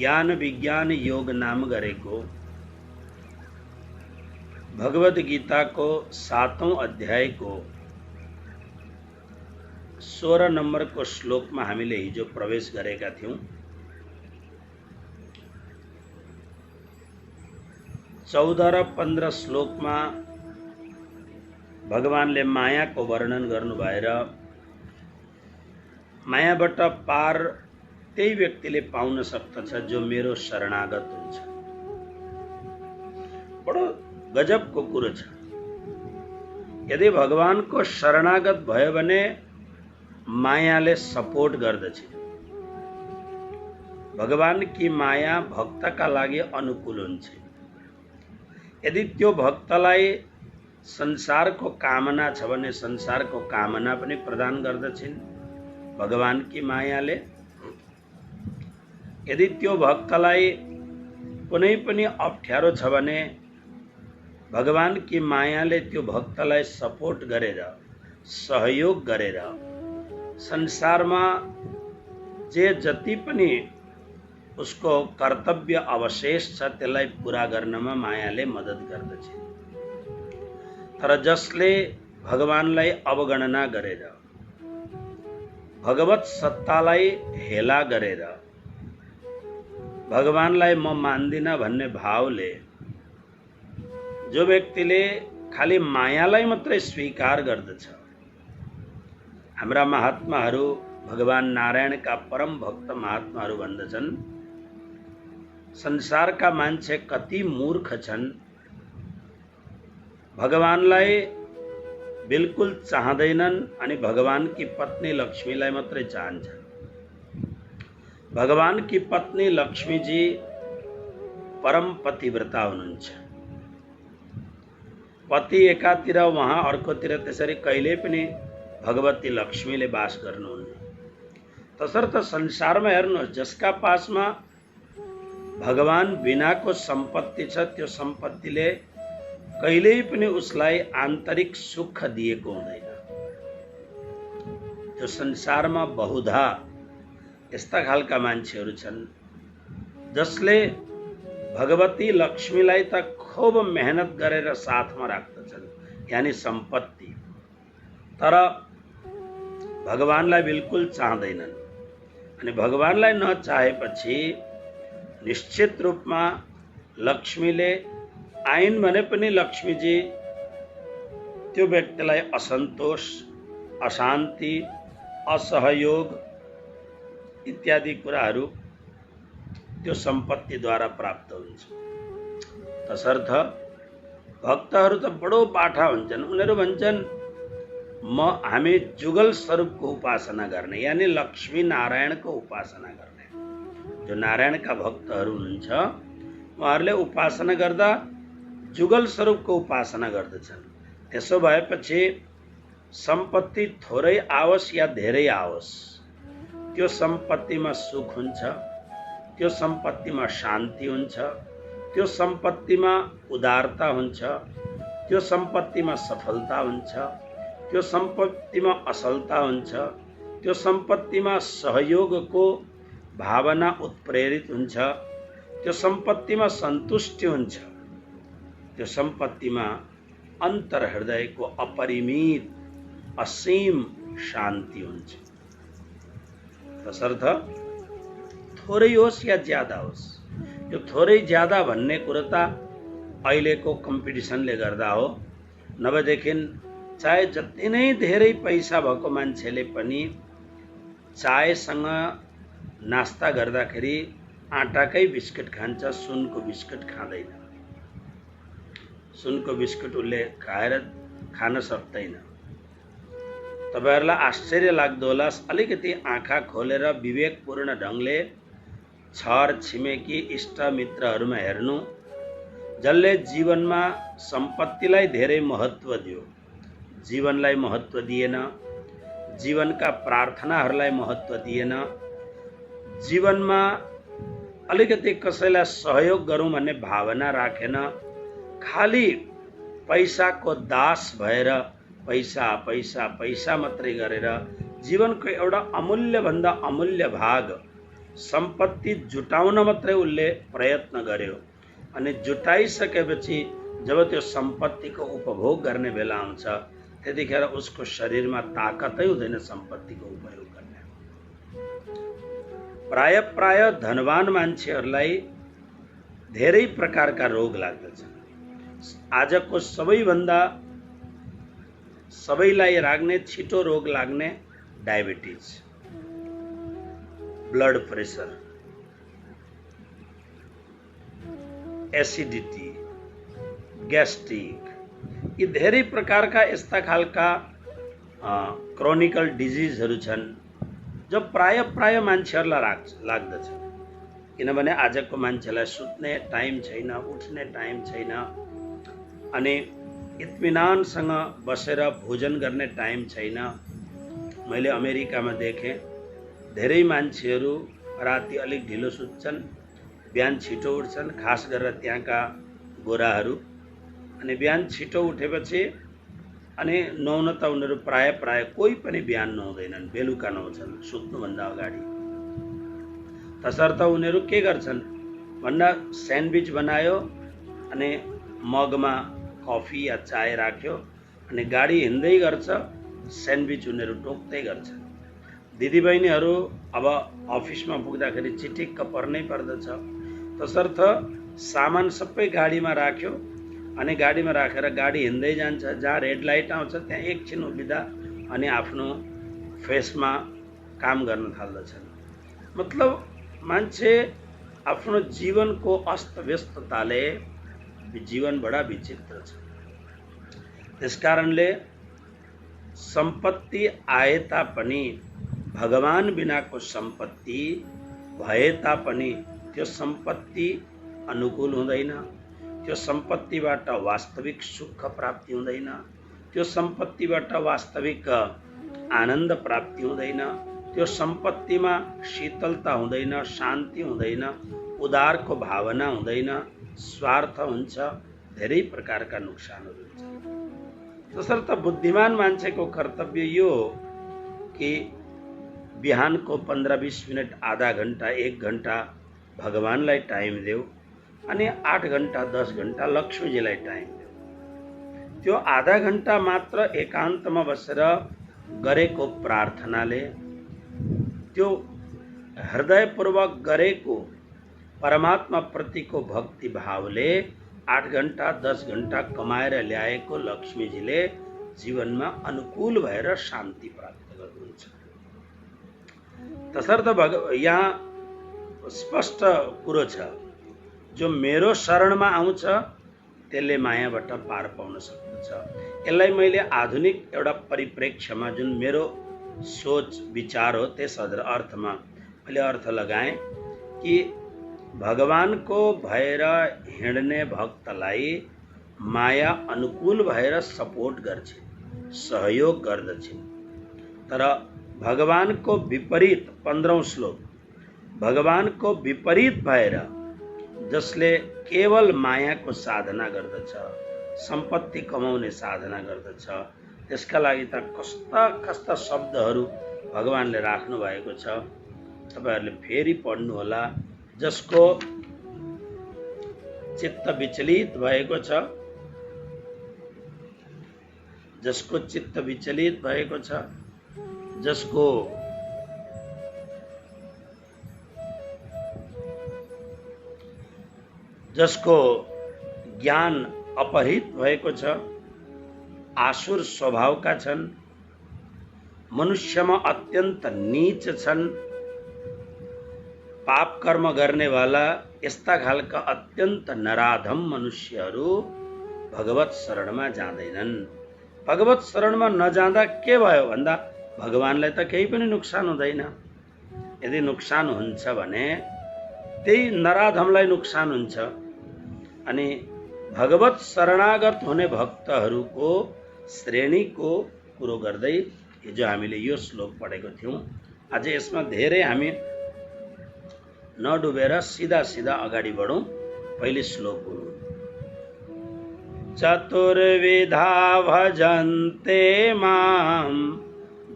ज्ञान विज्ञान योग नाम गरेको भगवत गीता को 7औं अध्याय को 16 नंबर को श्लोक में हामीले हिजो प्रवेश गरेका थियौं। 14 र 15 श्लोक में भगवानले माया को वर्णन गर्नु भएर मायाबाट पार त्यही व्यक्तिले पाउन सक्दछ जो मेरो शरणागत हुन्छ। बडो गजबको कुरो छ। यदि भगवान को शरणागत भयो भने मायाले सपोर्ट गर्दछ। भगवान की माया भक्तका लागि अनुकूल हुन्छ। यदि त्यो भक्तलाई संसारको कामना छ भने संसारको कामना पनि प्रदान गर्दछिन् भगवान की मायाले। यदि त्यो भक्तलाई कुनै पनि अप्ठ्यारो छ भने भगवान की मायाले त्यो भक्तलाई सपोर्ट गरेर सहयोग गरेर संसारमा जे जति पनि उसको कर्तव्य अवशेष छ त्यसलाई पूरा गर्नमा मायाले मद्दत गर्दछ। तर जसले भगवानलाई अवगणना गरेर भगवत सत्तालाई हेला गरेर भगवानलाई म मान्दिन भन्ने भावले जो व्यक्तिले खाली मायालाई मात्रै स्वीकार गर्दछ। हाम्रा महात्माहरू भगवान नारायणका परम भक्त महात्माहरू भन्दछन् संसारका मान्छे कति मूर्ख छन्, भगवानलाई बिल्कुल चाहदैनन् अनि भगवान की पत्नी लक्ष्मीलाई मात्रै चाहन्छन्। भगवान की पत्नी लक्ष्मी जी परम पतिव्रता हुनुहुन्छ। पति एकातिर वहाँ अर्कोतिर त्यसरी कहिले पनि भगवती लक्ष्मीले वास गर्नुहुन्न। तसर्थ संसारमा हेर्नुहोस् जसका पासमा भगवान बिनाको सम्पत्ति छ त्यो सम्पत्तिले कहिल्यै पनि उसलाई आन्तरिक सुख दिएको हुँदैन। त्यो संसारमा बहुधा यस्ता खालका मान्छेहरू छन् जसले भगवती लक्ष्मीलाई त खूब मेहनत गरेर साथमा राख्दछन् यानी सम्पत्ति, तर भगवानलाई बिल्कुल चाहदैनन्। अनि भगवानलाई नचाहेपछि निश्चित रूपमा लक्ष्मीले आइन् भने पनि लक्ष्मीजी त्यो व्यक्तिलाई असन्तोष, अशान्ति, असहयोग इत्यादि कुराहरू त्यो सम्पत्तिद्वारा प्राप्त हुन्छ। तसर्थ भक्तहरू त बडो बाठा हुन्छन्। उनीहरू भन्छन् हामी जुगल स्वरूपको उपासना गर्ने यानी लक्ष्मी नारायणको उपासना गर्ने। जो नारायणका भक्तहरू हुनुहुन्छ उहाँहरूले उपासना गर्दा जुगल स्वरूपको उपासना गर्दछन्। त्यसो भएपछि सम्पत्ति थोरै आओस् या धेरै आओस् त्यो सम्पत्तिमा सुख हुन्छ, त्यो सम्पत्तिमा शान्ति हुन्छ, त्यो सम्पत्तिमा उदारता हुन्छ, त्यो सम्पत्तिमा सफलता हुन्छ, त्यो सम्पत्तिमा असलता हुन्छ, त्यो सम्पत्तिमा सहयोगको भावना उत्प्रेरित हुन्छ, त्यो सम्पत्तिमा सन्तुष्टि हुन्छ, त्यो सम्पत्तिमा अन्तर हृदयको अपरिमित असीम शान्ति हुन्छ। तसर्थ थोरै होस् या ज्यादा होस्, यो थोरै ज्यादा भन्ने कुरो त अहिलेको कम्पिटिसनले गर्दा हो। नभएदेखि चाहे जति नै धेरै पैसा भएको मान्छेले पनि चायसँग नास्ता गर्दाखेरि आटाकै बिस्कुट खान्छ, सुनको बिस्कुट खाँदैन। सुनको बिस्कुट उसले खान सक्दैन। तपाईहरुलाई आश्चर्य लाग्दो होला, अलिकति आँखा खोलेर विवेकपूर्ण ढंगले छर छिमेकी इष्ट मित्रहरूमा हेर्नु, जसले जीवनमा सम्पत्तिलाई धेरै महत्व दियो, जीवनलाई महत्व दिएन, जीवनका प्रार्थनाहरूलाई महत्व दिएन, जीवनमा अलिकति कसैलाई सहयोग गरौँ भन्ने भावना राखेन, खाली पैसाको दास भएर पैसा पैसा पैसा मात्रै गरेर जीवनको एउटा अमूल्य भन्दा अमूल्य भाग सम्पत्ति जुटाउन मात्रै उसले प्रयत्न गर्यो अनि जुटाइसकेपछि जब त्यो सम्पत्तिको उपभोग गर्ने बेला आउँछ त्यतिखेर उसको शरीरमा ताकतै हुँदैन सम्पत्तिको उपयोग गर्ने। प्राय धनवान मान्छेहरूलाई धेरै प्रकारका रोग लाग्दछन्। आजको सबैलाई लाग्ने छिटो रोग लाग्ने diabetes, blood pressure, acidity, gastric, यी धेरै प्रकारका यस्ता खालका क्रोनिकल डिजिजहरू छन् जो प्राय मान्छेहरूलाई लाग्दछ। किनभने आजको मान्छेलाई सुत्ने टाइम छैन, उठ्ने टाइम छैन अनि इत्मिनानसँग बसेर भोजन गर्ने टाइम छैन। मैले अमेरिकामा देखेँ धेरै मान्छेहरू राति अलिक ढिलो सुत्छन्, बिहान छिटो उठ्छन्, खास गरेर त्यहाँका गोराहरू। अनि बिहान छिटो उठेपछि अनि नुहाउन त उनीहरू प्राय कोही पनि बिहान नुहाउँदैनन्, बेलुका नुहाउँछन् सुत्नुभन्दा अगाडि। तसर्थ उनीहरू के गर्छन् भन्दा स्यान्डविच बनायो अनि मगमा कफी या चाय राख्यो अनि गाडी हिँड्दै गर्छ, स्यान्डविच उनीहरू टोक्दै गर्छन्। दिदीबहिनीहरू अब अफिसमा पुग्दाखेरि चिटिक्क पर्नै पर्दछ, तसर्थ सामान सबै गाडीमा राख्यो अनि गाडीमा राखेर गाडी हिँड्दै जान्छ। जहाँ रेड लाइट आउँछ त्यहाँ एकछिन उभिँदा अनि आफ्नो फेसमा काम गर्न थाल्दछन्। मतलब मान्छे आफ्नो जीवनको अस्तव्यस्तताले जीवन बडा विचित्र छ। त्यसकारणले सम्पत्ति आए तापनि, भगवान बिनाको सम्पत्ति भए तापनि त्यो सम्पत्ति अनुकूल हुँदैन, त्यो सम्पत्तिबाट वास्तविक सुख प्राप्ति हुँदैन, त्यो सम्पत्तिबाट वास्तविक आनन्द प्राप्ति हुँदैन, त्यो सम्पत्तिमा शीतलता हुँदैन, शान्ति हुँदैन, उदारको भावना हुँदैन, स्वार्थ हुन्छ, धेरै प्रकारका नोक्सानहरू हुन्छ। तसर्थ बुद्धिमान मान्छेको कर्तव्य यो हो कि बिहानको 15-20 मिनट, आधा घन्टा, 1 घन्टा भगवानलाई टाइम देऊ अनि 8 घन्टा 10 घन्टा लक्ष्मीजीलाई टाइम देऊ। त्यो आधा घन्टा मात्र एकान्तमा बसेर गरेको प्रार्थनाले, त्यो हृदयपूर्वक गरेको परमात्मा प्रतिको भक्ति भावले 8 घन्टा 10 घन्टा कमाएर ल्याएको लक्ष्मीजीले जीवनमा अनुकूल भएर शान्ति प्राप्त गर्नुहुन्छ। तसर्थ यहाँ स्पष्ट कुरो छ, जो मेरो शरणमा आउँछ त्यसले मायाबाट पार पाउन सक्दछ। यसलाई मैले आधुनिक एउटा परिप्रेक्ष्यमा, जुन मेरो सोच विचार हो त्यस अर्थमा मैले अर्थ लगाएँ कि भगवानको भएर हिँड्ने भक्तलाई माया अनुकूल भएर सपोर्ट गर्छिन्, सहयोग गर्दछिन्। तर भगवानको विपरीत 15औं श्लोक, भगवानको विपरीत भएर जसले केवल मायाको साधना गर्दछ, सम्पत्ति कमाउने साधना गर्दछ, त्यसका लागि त कस्ता कस्ता शब्दहरू भगवानले राख्नु भएको छ, तपाईहरुले फेरि पढ्नु होला। जसको चित्त विचलित भएको छ, जसको चित्त विचलित भएको छ, जसको ज्ञान अपहृत भएको छ, आसुर स्वभावका छन्, मनुष्यमा अत्यन्त नीच छन्, पाप कर्म गर्नेवाला यस्ता खालका अत्यन्त नराधम मनुष्यहरू भगवत शरणमा जाँदैनन्। भगवत शरणमा नजाँदा के भयो भन्दा भगवानलाई त केही पनि नोक्सान हुँदैन। यदि नोक्सान हुन्छ भने त्यही नराधमलाई नोक्सान हुन्छ। अनि भगवत शरणागत हुने भक्तहरूको श्रेणीको कुरो गर्दै हिजो हामीले यो श्लोक पढेको थियौं। आज यसमा धेरै हामी नडुबेर सीधा सीधा अगाडि बढौं। पहिले श्लोक बोलौं। चतुर्विधा भजन्ते मां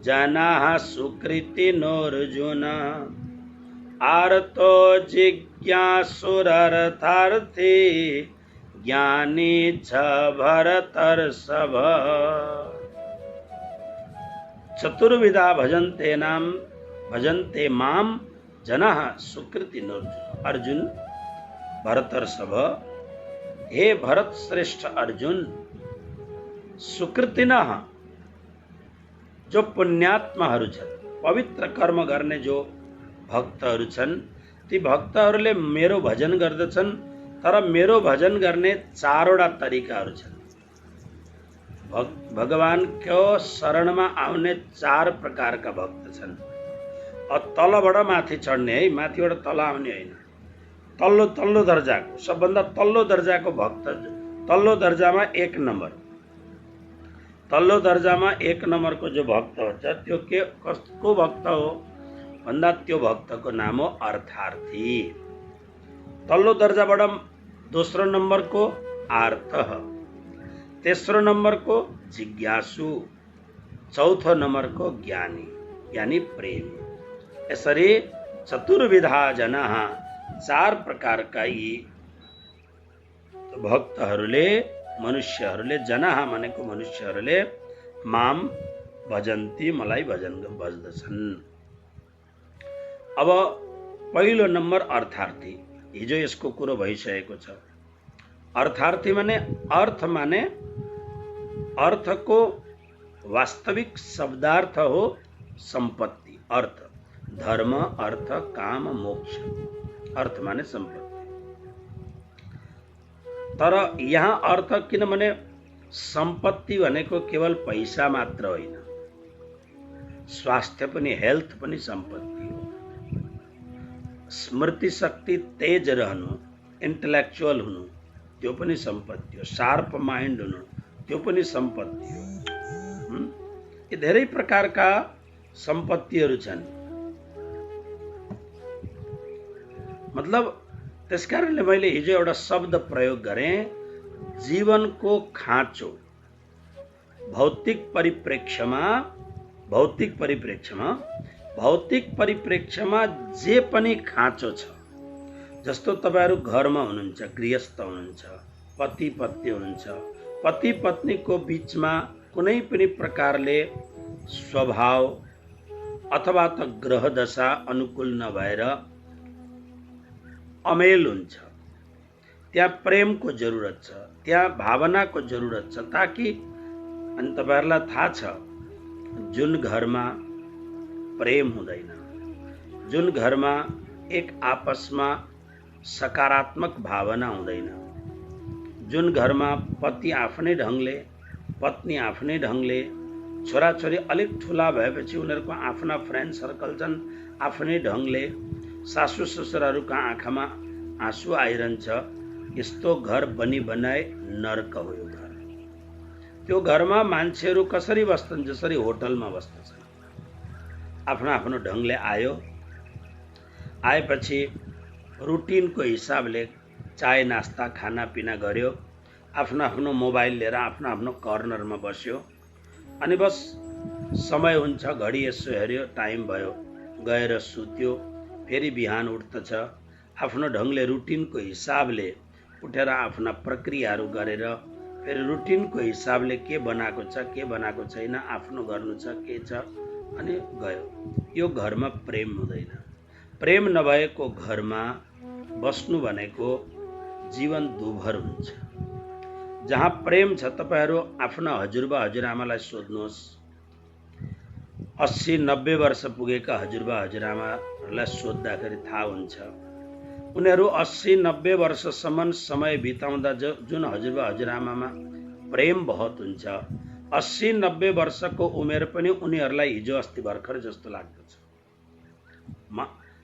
जनाः सुकृतिनोऽर्जुन आर्तो जिज्ञासुरर्थार्थी ज्ञानी छ भरतर्षभ। चतुर्विधा भजन्ते माम जनः सुकृति अर्जुन। भरतर्षभ, हे भरत श्रेष्ठ अर्जुन, सुकृतिनः जो पुण्यात्माहरू छन्, पवित्र कर्म गर्ने जो भक्तहरू छन्, ती भक्तहरूले मेरो भजन गर्दछन्। तर मेरो भजन गर्ने चारवटा तरिकाहरू छन्। भगवानको शरणमा आउने चार प्रकारका भक्त छन्। तलबाट माथि चढ्ने है, माथिबाट तल आउने होइन, तल्लो दर्जाको, सबभन्दा तल्लो दर्जाको भक्त, तल्लो दर्जामा एक नम्बर, तल्लो दर्जामा एक नम्बरको जो भक्त हुन्छ त्यो कसको भक्त हो भन्दा त्यो भक्तको नाम हो अर्थार्थी। तल्लो दर्जाबाट दोस्रो नम्बरको आर्त, तेस्रो नम्बरको जिज्ञासु, चौथो नम्बरको ज्ञानी यानी प्रेमी। यसरी चतुर्विधा जनः, चार प्रकारका यी भक्तहरूले, मनुष्यहरूले, जनः भनेको मनुष्यहरूले माम भजन्ती, मलाई भजन बज्दछन्। अब पहिलो नम्बर अर्थार्थी। हिजो यसको कुरो भइसकेको छ। अर्थार्थी माने अर्थको वास्तविक शब्दार्थ हो सम्पत्ति, अर्थ, धर्म, अर्थ, काम, मोक्ष। अर्थ माने सम्पत्ति। तर यहाँ अर्थ किनभने सम्पत्ति भनेको केवल पैसा मात्र होइन, स्वास्थ्य पनि, हेल्थ पनि सम्पत्ति हो। स्मृति शक्ति तेज रहनु, इन्टेलेक्चुअल हुनु, त्यो पनि सम्पत्ति हो। शार्प माइन्ड हुनु, त्यो पनि सम्पत्ति हो। यी धेरै प्रकारका सम्पत्तिहरू छन्। मतलब त्यसकारणले मैले हिजो एउटा शब्द प्रयोग गरेँ, जीवनको खाँचो। भौतिक परिप्रेक्ष्यमा जे पनि खाँचो छ। जस्तो तपाईहरु घरमा हुनुहुन्छ, गृहस्थ हुनुहुन्छ, पति पत्नी हुनुहुन्छ, पति पत्नीको बीचमा कुनै पनि प्रकारले स्वभाव अथवा त ग्रह दशा अनुकूल नभएर अमेल हुन्छ, त्यहाँ प्रेमको जरुरत छ, त्यहाँ भावनाको जरुरत छ, ताकि अनि तपाईहरुलाई थाहा छ जुन घरमा प्रेम हुँदैन, जुन घरमा एक आपसमा सकारात्मक भावना हुँदैन, जुन घरमा पति आफ्नै ढंगले, पत्नी आफ्नै ढंगले, छोराछोरी अलिक ठुला भएपछि उनीहरुको आफ्ना फ्रेन्ड सर्कल छन्, आफ्नै ढंगले, सासु ससुराहरुका आँखामा आँसु आइरहन्छ, यस्तो घर बनी बनाए नरक हो यो घर। त्यो घरमा मान्छेहरु कसरी बस्छन्? जसरी होटलमा बस्छन्। आफ्नो आफ्नो ढंगले आयो, आएपछि रुटिनको हिसाबले चाय नास्ता खाना पीना गर्यो, आफ्नो आफ्नो मोबाइल लिएर आफ्नो आफ्नो कर्नरमा बस्यो, अनि बस समय हुन्छ, घडी यसो हेर्यो, टाइम भयो, गएर सुत्यो, फेरि बिहान उठ्दछ, आफ्नो ढंगले रुटिनको हिसाबले उठेर आफ्ना प्रक्रियाहरू गरेर फेरि रुटिनको हिसाबले के बनाएको छ के बनाएको छैन आफ्नो गर्नु छ के छ अनि गयो। यो घरमा प्रेम हुँदैन। प्रेम नभएको घरमा बस्नु भनेको जीवन दुभर हुन्छ। जहाँ प्रेम छ, तपाईहरु आफ्ना हजुरबा हजुरआमालाई सोध्नुहोस्, 80-90 वर्ष पुगेका हजुरबा हजुरआमालाई सोद्धाखेरि थाहा हुन्छ, उनीहरु 80-90 वर्षसम्म समय बिताउँदा जुन हजुरबा हजुरआमामा प्रेम बहुत हुन्छ, 80-90 वर्षको उमेर पनि उनीहरुलाई हिजो अस्ति भर्खर जस्तो लाग्दछ।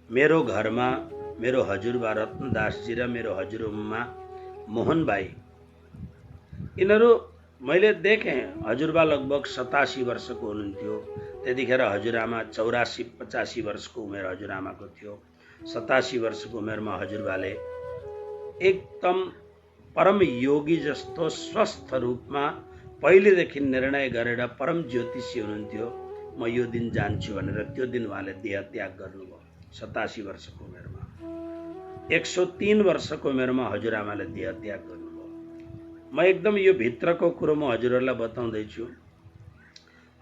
मेरो घरमा मेरो हजुरबा रत्नदासजी र मेरो हजुरआमा मोहन भाइ, यिनीहरु मैले देखेँ, हजुरबा लगभग 87 वर्षको हुनुहुन्थ्यो, त्यतिखेर हजुरआमा 84-85 वर्षको उमेर हजुरआमाको थियो। 87 वर्षको उमेरमा हजुरबाले एकदम परम योगी जस्तो स्वस्थ रूपमा पहिलेदेखि निर्णय गरेर परम ज्योतिषी हुनुहुन्थ्यो, म यो दिन जान्छु भनेर त्यो दिन उहाँले देह त्याग गर्नुभयो। 87 वर्षको उमेरमा। 103 वर्षको उमेरमा हजुरआमाले देह त्याग गर्नुभयो। म एकदम यो भित्रको कुरो म हजुरहरूलाई बताउँदैछु।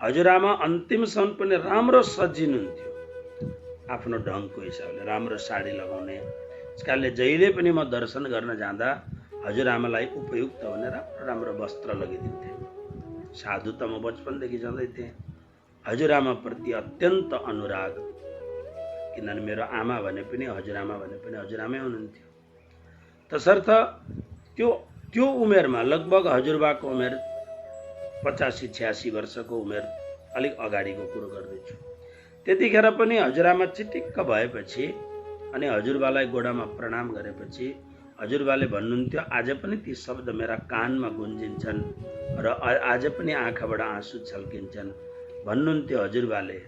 हजुरआमा अन्तिमसम्म पनि राम्रो सजिनुहुन्थ्यो, आफ्नो ढङ्गको हिसाबले राम्रो साडी लगाउने। त्यस कारणले जहिले पनि म दर्शन गर्न जाँदा हजुरआमालाई उपयुक्त भनेर राम्रो वस्त्र लगाइदिन्थेँ। साधु त म बचपनदेखि जाँदै थिएँ। हजुरआमाप्रति अत्यन्त अनुराग, किनभने मेरो आमा भने पनि हजुरआमा भने पनि हजुरआमै हुनुहुन्थ्यो। तसर्थ त्यो उमेरमा लगभग हजुरबाको उमेर 85-86 वर्षको उमेर, अलिक अगाडिको कुरो गर्दैछु। त्यतिखेर पनि हजुरआमा चिटिक्क भएपछि अनि हजुरबालाई गोडामा प्रणाम गरेपछि हजुरबाले भन्नुहुन्थ्यो, आज पनि ती शब्द मेरा कानमा गुन्जिन्छन् र आज पनि आँखाबाट आँसु छल्किन्छन्। भन्नुहुन्थ्यो हजुरबाले,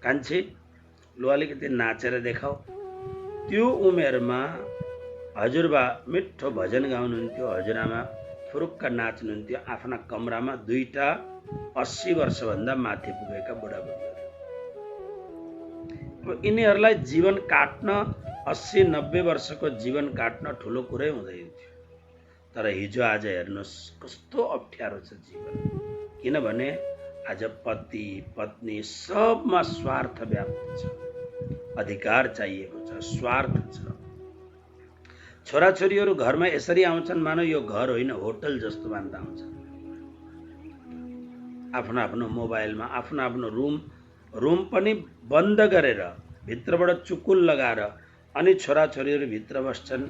कान्छी लु अलिकति नाचेर देखाऊ। त्यो उमेरमा हजुरबा मिठो भजन गाउनुहुन्थ्यो, हजुरआमा फुरुक्क नाच्नुहुन्थ्यो आफ्ना कमरामा 2टा 80 वर्षभन्दा माथि पुगेका बुढाबुढीहरू। यिनीहरूलाई जीवन काट्न 80-90 वर्षको जीवन काट्न ठुलो कुरै हुँदैन थियो। तर हिजो आज हेर्नुहोस् कस्तो अप्ठ्यारो छ जीवन। किनभने आज पति पत्नी सबमा स्वार्थ व्याप्त छ, अधिकार चाहिएको छ, स्वार्थ छ। छोराछोरीहरू घरमा यसरी आउँछन् मानौ यो घर होइन होटल जस्तो मान्दा आउँछन्। आफ्नो आफ्नो मोबाइलमा आफ्नो आफ्नो रुम पनि बन्द गरेर भित्रबाट चुकुल लगाएर अनि छोराछोरीहरू भित्र बस्छन्।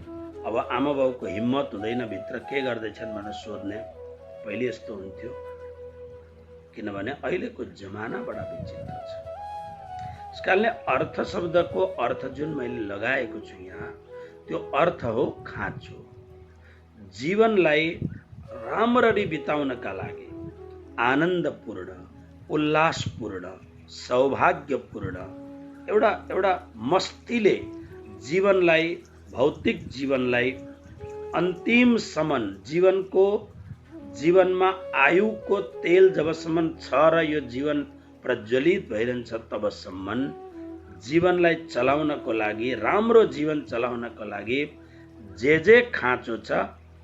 अब आमा बाउको हिम्मत हुँदैन भित्र के गर्दैछन् भनेर सोध्ने। पहिले यस्तो हुन्थ्यो, किनभने अहिलेको जमाना बडा विचित्र छ। यसकारणले अर्थ शब्दको अर्थ जुन मैले लगाएको छु यहाँ, त्यो अर्थ हो खाँचो। जीवनलाई राम्ररी बिताउनका लागि आनन्दपूर्ण, उल्लासपूर्ण, सौभाग्यपूर्ण एउटा मस्तीले जीवनलाई, भौतिक जीवनलाई अन्तिमसम्म जीवनमा आयुको तेल जबसम्म छ र यो जीवन प्रज्वलित भइरहन्छ तबसम्म जीवनलाई चलाउनको लागि, राम्रो जीवन चलाउनको लागि जे खाँचो छ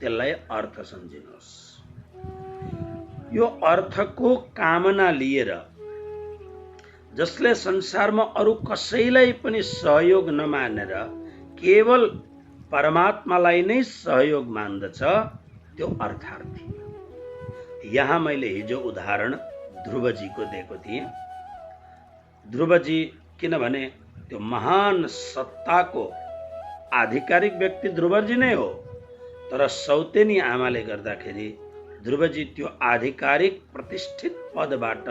त्यसलाई अर्थ सम्झिनुहोस्। यो अर्थको कामना लिएर जसले संसारमा अरू कसैलाई पनि सहयोग नमानेर केवल परमात्मालाई नै सहयोग मान्दछ त्यो अर्थार्थी। यहाँ मैले हिजो उदाहरण ध्रुवजीको दिएको थिएँ। ध्रुवजी किनभने त्यो महान सत्ताको आधिकारिक व्यक्ति ध्रुवजी नै हो, तर सौतेनी आमाले गर्दाखेरि ध्रुवजी त्यो आधिकारिक प्रतिष्ठित पदबाट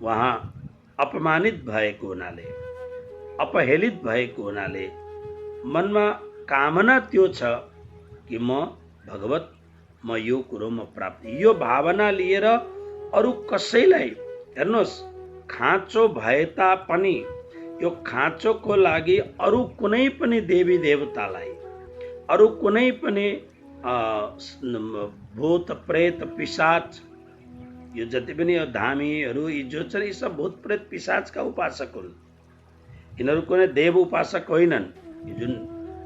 उहाँ अपमानित भएको हुनाले, अपहेलित भएको हुनाले मनमा कामना त्यो छ कि म भगवत म यो कुरो म प्राप्त, यो भावना लिएर अरू कसैलाई, हेर्नुहोस् खाँचो भए तापनि यो खाँचोको लागि अरू कुनै पनि देवी देवतालाई, अरू कुनै पनि भूत प्रेत पिशाच, यो जति पनि यो धामीहरू यी जो छन् यी सब भूत प्रेत पिशाचका उपासक हुन्। यिनीहरू कुनै देव उपासक होइनन्। यो जुन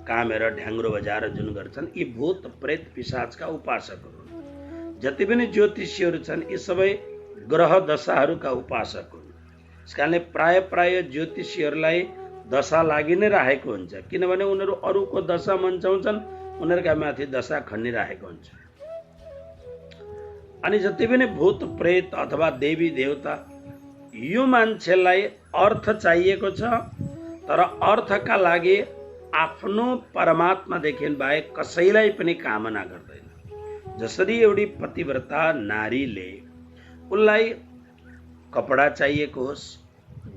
कामेर ढ्याङ्ग्रो बजाएर जुन गर्छन् यी भूत प्रेत पिशाचका उपासकहरू हुन्। जति पनि ज्योतिषीहरू छन् यी सबै ग्रह दशाहरूका उपासक हुन्। यसकारणले प्राय ज्योतिषीहरूलाई दशा लागि नै राखेको हुन्छ, किनभने उनीहरू अरूको दशा मन्चाउँछन्, उनीहरूका माथि दशा खन्निराखेको हुन्छ। अनि जति पनि भूत प्रेत अथवा देवी देवता, यो मान्छेलाई अर्थ चाहिएको छ, तर अर्थका लागि आफ्नो परमात्मादेखि बाहेक कसैलाई पनि कामना गर्दैन। जसरी एउटी पतिव्रता नारीले उसलाई कपडा चाहिएको होस्,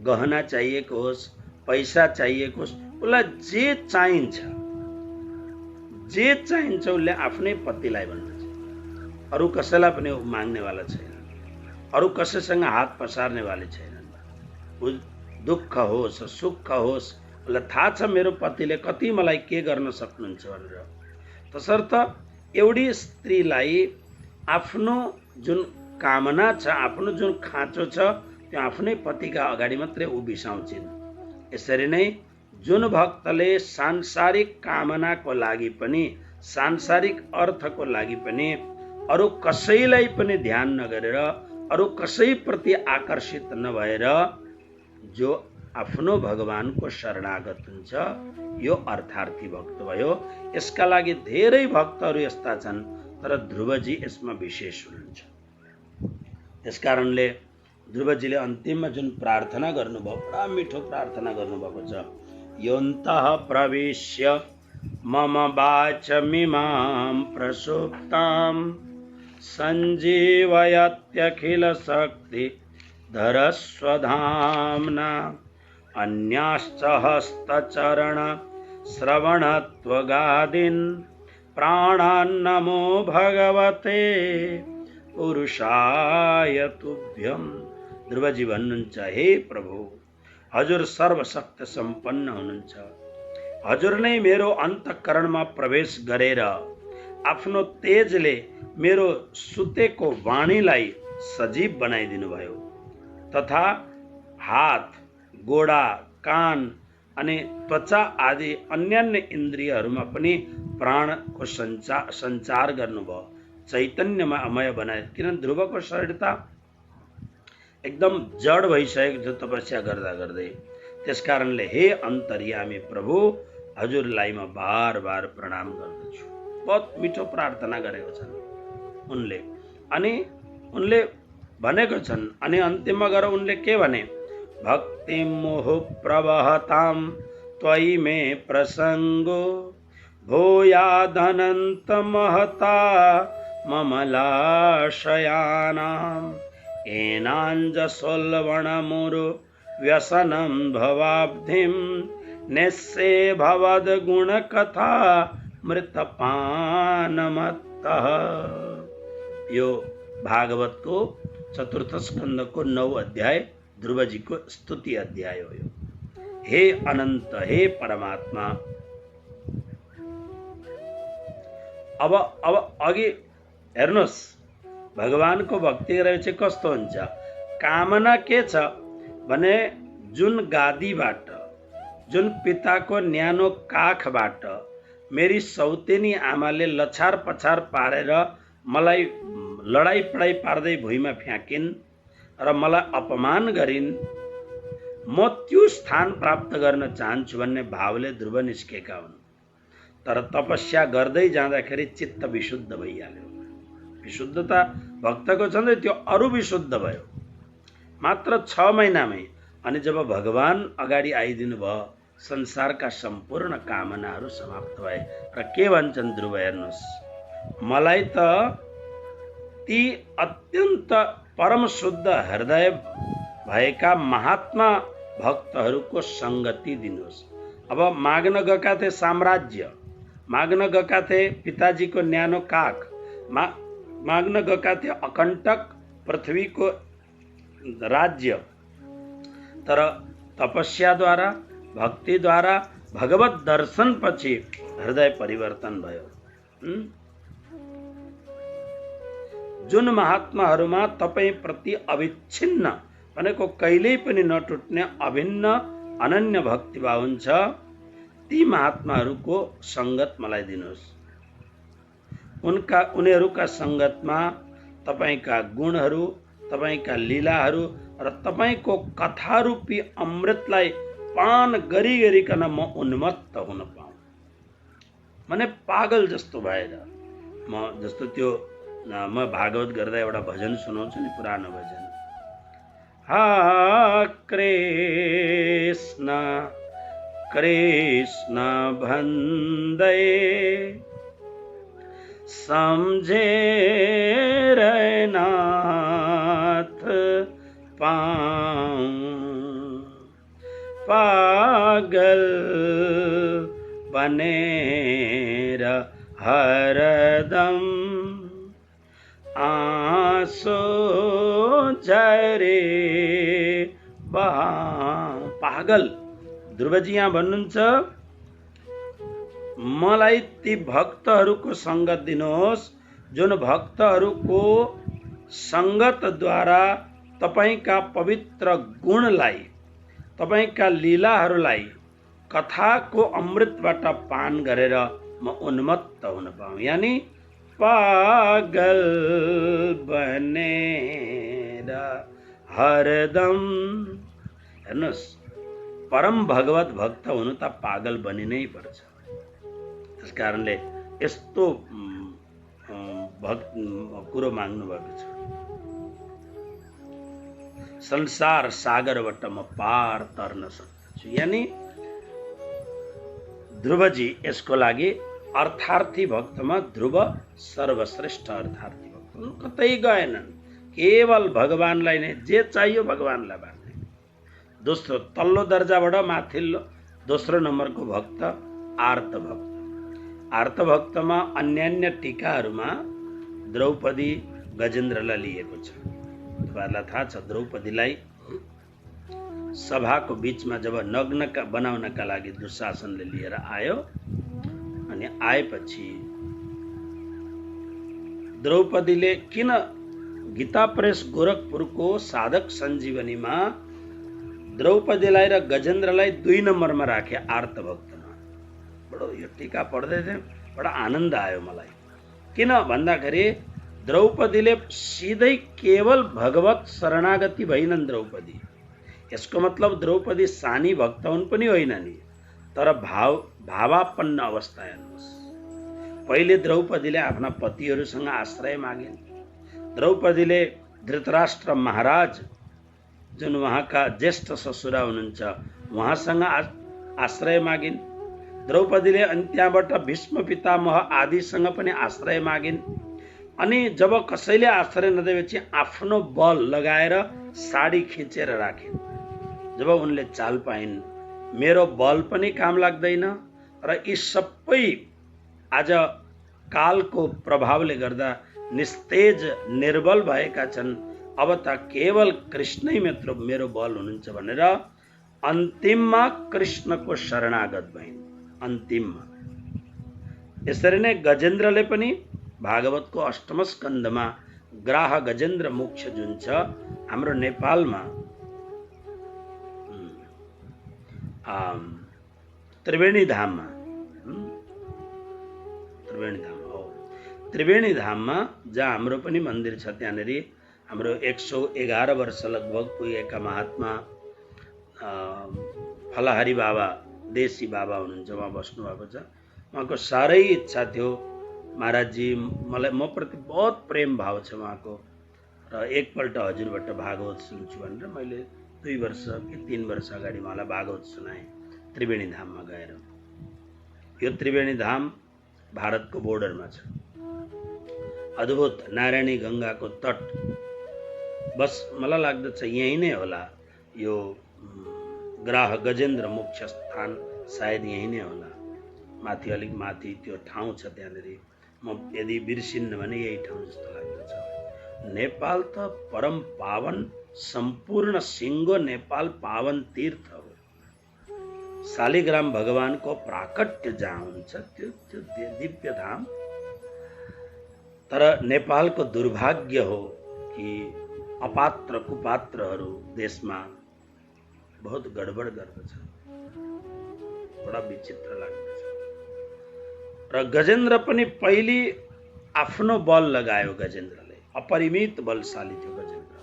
गहना चाहिएको होस्, पैसा चाहिएको होस्, उसलाई जे चाहिन्छ उसले आफ्नै पतिलाई भन्दछ। अरू कसैलाई पनि माग्नेवाला छैन, अरू कसैसँग हात पसार्नेवाली छैनन्। दुःख होस् सुख होस् उसलाई थाहा छ मेरो पतिले कति मलाई के गर्न सक्नुहुन्छ भनेर। तसर्थ एउटी स्त्रीलाई आफ्नो जुन कामना छ, आफ्नो जुन खाँचो छ त्यो आफ्नै पतिका अगाडि मात्रै उभिसाउँछिन्। यसरी नै जुन भक्तले सांसारिक कामनाको लागि पनि, सांसारिक अर्थको लागि पनि अरू कसैलाई पनि ध्यान नगरेर, अरू कसैप्रति आकर्षित नभएर जो आफ्नो भगवानको शरणागत हुन्छ, यो अर्थार्थी भक्त भयो। यसका लागि धेरै भक्तहरू यस्ता छन्, तर ध्रुवजी यसमा विशेष हुनुहुन्छ। त्यसकारणले ध्रुवजीले अन्तिममा जुन प्रार्थना गर्नुभयो, बडा मिठो प्रार्थना गर्नुभएको छ। योऽन्तः प्रविश्य मम वाचमिमां प्रसुप्तां सञ्जीवयत्यखिल शक्ति धरस्वधाम्ना अन्याश्च हस्तचरण श्रवणत्वगादीन् प्राणान्नमो भगवते पुरुषाय तुभ्यम। ध्रुवजी भन्नुहुन्छ, हे प्रभु, हजुर सर्वशक्त सम्पन्न हुनुहुन्छ। हजुर नै मेरो अन्तःकरणमा प्रवेश गरेर आफ्नो तेजले मेरो सुतेको वाणीलाई सजीव बनाइदिनु भयो, तथा हात, गोडा, कान अनि त्वचा आदि अन्यान्य इन्द्रियहरूमा पनि प्राणको सञ्चार गर्नुभयो, चैतन्यमय बनाए। किन ध्रुवको शरीरता एकदम जड भइसकेको छ तपस्या गर्दा गर्दै। त्यसकारणले हे अन्तर्यामी प्रभु, हजुरलाई म बार बार प्रणाम गर्दछु। बहुत मिठो प्रार्थना गरेको छन् उनले। अनि उनले भनेको छन्, अनि अन्तिममा गएर उनले के भने, भक्ति मोह प्रवहताम त्वयि मे प्रसंगो भूयादनन्त महता ममलाशयानाम् एनाञ्जसोल्वणमुरु व्यसनं भवाब्धिं निस्से भवद्गुणकथा मृतपानमत्तः। यो भागवतको चतुर्थ स्कन्धको 9 अध्याय ध्रुवजीको स्तुति अध्याय हो। हे अनन्त, हे परमात्मा, अब अघि हेर्नुहोस्, भगवानको भक्ति गरेपछि कस्तो हुन्छ। कामना के छ भने, जुन गादीबाट, जुन पिताको न्यानो काखबाट मेरी सौतेनी आमाले लछार पछार पारेर मलाई लडाई पडाई पार्दै भुइँमा फ्याँकिन् र मलाई अपमान गरिन्, म त्यो स्थान प्राप्त गर्न चाहन्छु भन्ने भावले ध्रुव निस्केका हुन्। तर तपस्या गर्दै जाँदाखेरि चित्त विशुद्ध भइहाल्यो। विशुद्धता भक्तको छ नि, त्यो अरू विशुद्ध भयो मात्र 6 महिनामै। अनि जब भगवान अगाडि आइदिनु भयो, संसारका सम्पूर्ण कामनाहरू समाप्त भए। र के भन्छन् ध्रुव, हेर्नुहोस्, मलाई त ती अत्यन्त परम शुद्ध हृदय भएका महात्मा भक्तहरूको संगति दिनुहोस्। अब माग्न गएका थिए साम्राज्य, माग्न गएका थिए पिताजीको न्यानो काख, माग्न गएका थिए अकण्टक पृथ्वीको राज्य। तर तपस्याद्वारा, भक्तिद्वारा, भगवत दर्शन पछि हृदय परिवर्तन भयो। जुन महात्माहरूमा तपाईँ प्रति अविच्छिन्न भनेको कहिल्यै पनि नटुट्ने अभिन्न अनन्य भक्तिभाव हुन्छ, ती महात्माहरूको संगत मलाई दिनुहोस्। उनीहरूका संगतमा तपाईका गुणहरू, तपाईका लीलाहरू र तपाईको कथारूपी अमृतलाई पान गरिकन म उन्मत्त हुन पाऊँ। माने पागल जस्तो भएर म, जस्तो त्यो म भागवत गर्दा एउटा भजन सुनाउँछु नि, पुरानो भजन। हा कृष्ण कृष्ण भन्दै सम्झेर नाथ पाऊँ, पागल बनेर हरदम आँसु झरे बहा। पागल ध्रुवजी यहाँ भन्नुहुन्छ, मलाई ती भक्तहरूको संगत दिनुहोस्, जुन भक्तहरूको संगतद्वारा तपाईका पवित्र गुणलाई, तपाईका लीलाहरूलाई कथाको अमृतबाट पान गरेर म उन्मत्त हुन पाऊँ, यानी पागल बनेर हरदम। हेर्नुहोस्, परम भगवत भक्त हुनु त पागल बनिनै पर्छ। त्यस कारणले यस्तो कुरो माग्नु भएको छ। संसार सागरबाट म पार तर्न सक्दछु, यानी ध्रुवजी यसको लागि अर्थार्थी भक्तमा ध्रुव सर्वश्रेष्ठ अर्थार्थी भक्त हुन्। कतै गएनन्, केवल भगवानलाई नै जे चाहियो भगवानलाई बाँड्ने। दोस्रो तल्लो दर्जाबाट माथिल्लो दोस्रो नम्बरको भक्त आर्त भक्त। आर्त भक्तमा अन्यान्य टीकाहरूमा द्रौपदी गजेन्द्रलाई लिएको छ। तपाईहरुलाई थाहा छ, द्रौपदीलाई सभाको बीचमा जब नग्न बनाउनका लागि दुशासनले लिएर आयो, अनि आएपछि द्रौपदीले किन गीता प्रेस गोरखपुरको साधक सञ्जीवनीमा द्रौपदीलाई र गजेन्द्रलाई 2 नम्बरमा राखे आर्त भक्तमा। बडो यो टीका पढ्दै थिएँ, बडा आनन्द आयो मलाई। किन भन्दाखेरि द्रौपदीले सिधै केवल भगवत शरणागति भइनन् द्रौपदी। यसको मतलब द्रौपदी सानी भक्त हुन् पनि होइन नि, तर भावापन्न अवस्था हेर्नुहोस्। पहिले द्रौपदीले आफ्ना पतिहरूसँग आश्रय मागिन्। द्रौपदीले धृतराष्ट्र महाराज जुन उहाँका ज्येष्ठ ससुरा हुनुहुन्छ उहाँसँग आश्रय मागिन्। द्रौपदीले अनि त्यहाँबाट भीष्म पितामह आदिसँग पनि आश्रय मागिन्। अनि जब कसैले आश्रय नदिएपछि आफ्नो बल लगाएर साडी खिचेर राखिन्। जब उनले चाल पाइन् मेरो बल पनि काम लाग्दैन र यी सबै आज कालको प्रभावले गर्दा निस्तेज निर्बल भएका छन्, अब त केवल कृष्णै मात्र मेरो बल हुनुहुन्छ भनेर अन्तिममा कृष्णको शरणागत भइन्। अन्तिममा यसरी नै गजेन्द्रले पनि भागवतको अष्टम स्कन्धमा ग्राह गजेन्द्र मोक्ष जुन छ हाम्रो नेपालमा त्रिवेणी धाममा त्रिवेणी धाममा जहाँ हाम्रो पनि मन्दिर छ, त्यहाँनेरि हाम्रो 111 वर्ष लगभग पुगेका महात्मा फलाहारी बाबा देशी बाबा हुनुहुन्छ, उहाँ बस्नु भएको छ। उहाँको साह्रै इच्छा थियो, महाराजजी मलाई म प्रति बहुत प्रेम भाव छ उहाँको, र एकपल्ट हजुरबाट भागवत सुन्छु भनेर मैले 2 वर्ष कि 3 वर्ष अगाडि उहाँलाई भागवत सुनाएँ त्रिवेणी धाममा गएर। यो त्रिवेणी धाम भारतको बोर्डरमा छ। अद्भुत नारायणी गंगाको तट। बस मलाई लाग्दछ यही नै होला यो ग्राह गजेन्द्र मुख्य स्थान, सायद यही नै होला। माथि अलिक माथि त्यो ठाउँ छ, त्यहाँनेरि म यदि बिर्सिन्न भने यही ठाउँ जस्तो लाग्दछ। नेपाल त परम पावन, सम्पूर्ण सिङ्गो नेपाल पावन तीर्थ हो। शालिग्राम भगवानको प्राकट्य जहाँ हुन्छ त्यो दिव्य धाम। तर नेपालको दुर्भाग्य हो कि अपात्र कुपात्रहरू देशमा बहुत गडबड गर्दछ, बडा विचित्र लाग्दछ। र गजेन्द्र पनि पहिले आफ्नो बल लगायो। गजेन्द्रले अपरिमित बलशाली थियो गजेन्द्र।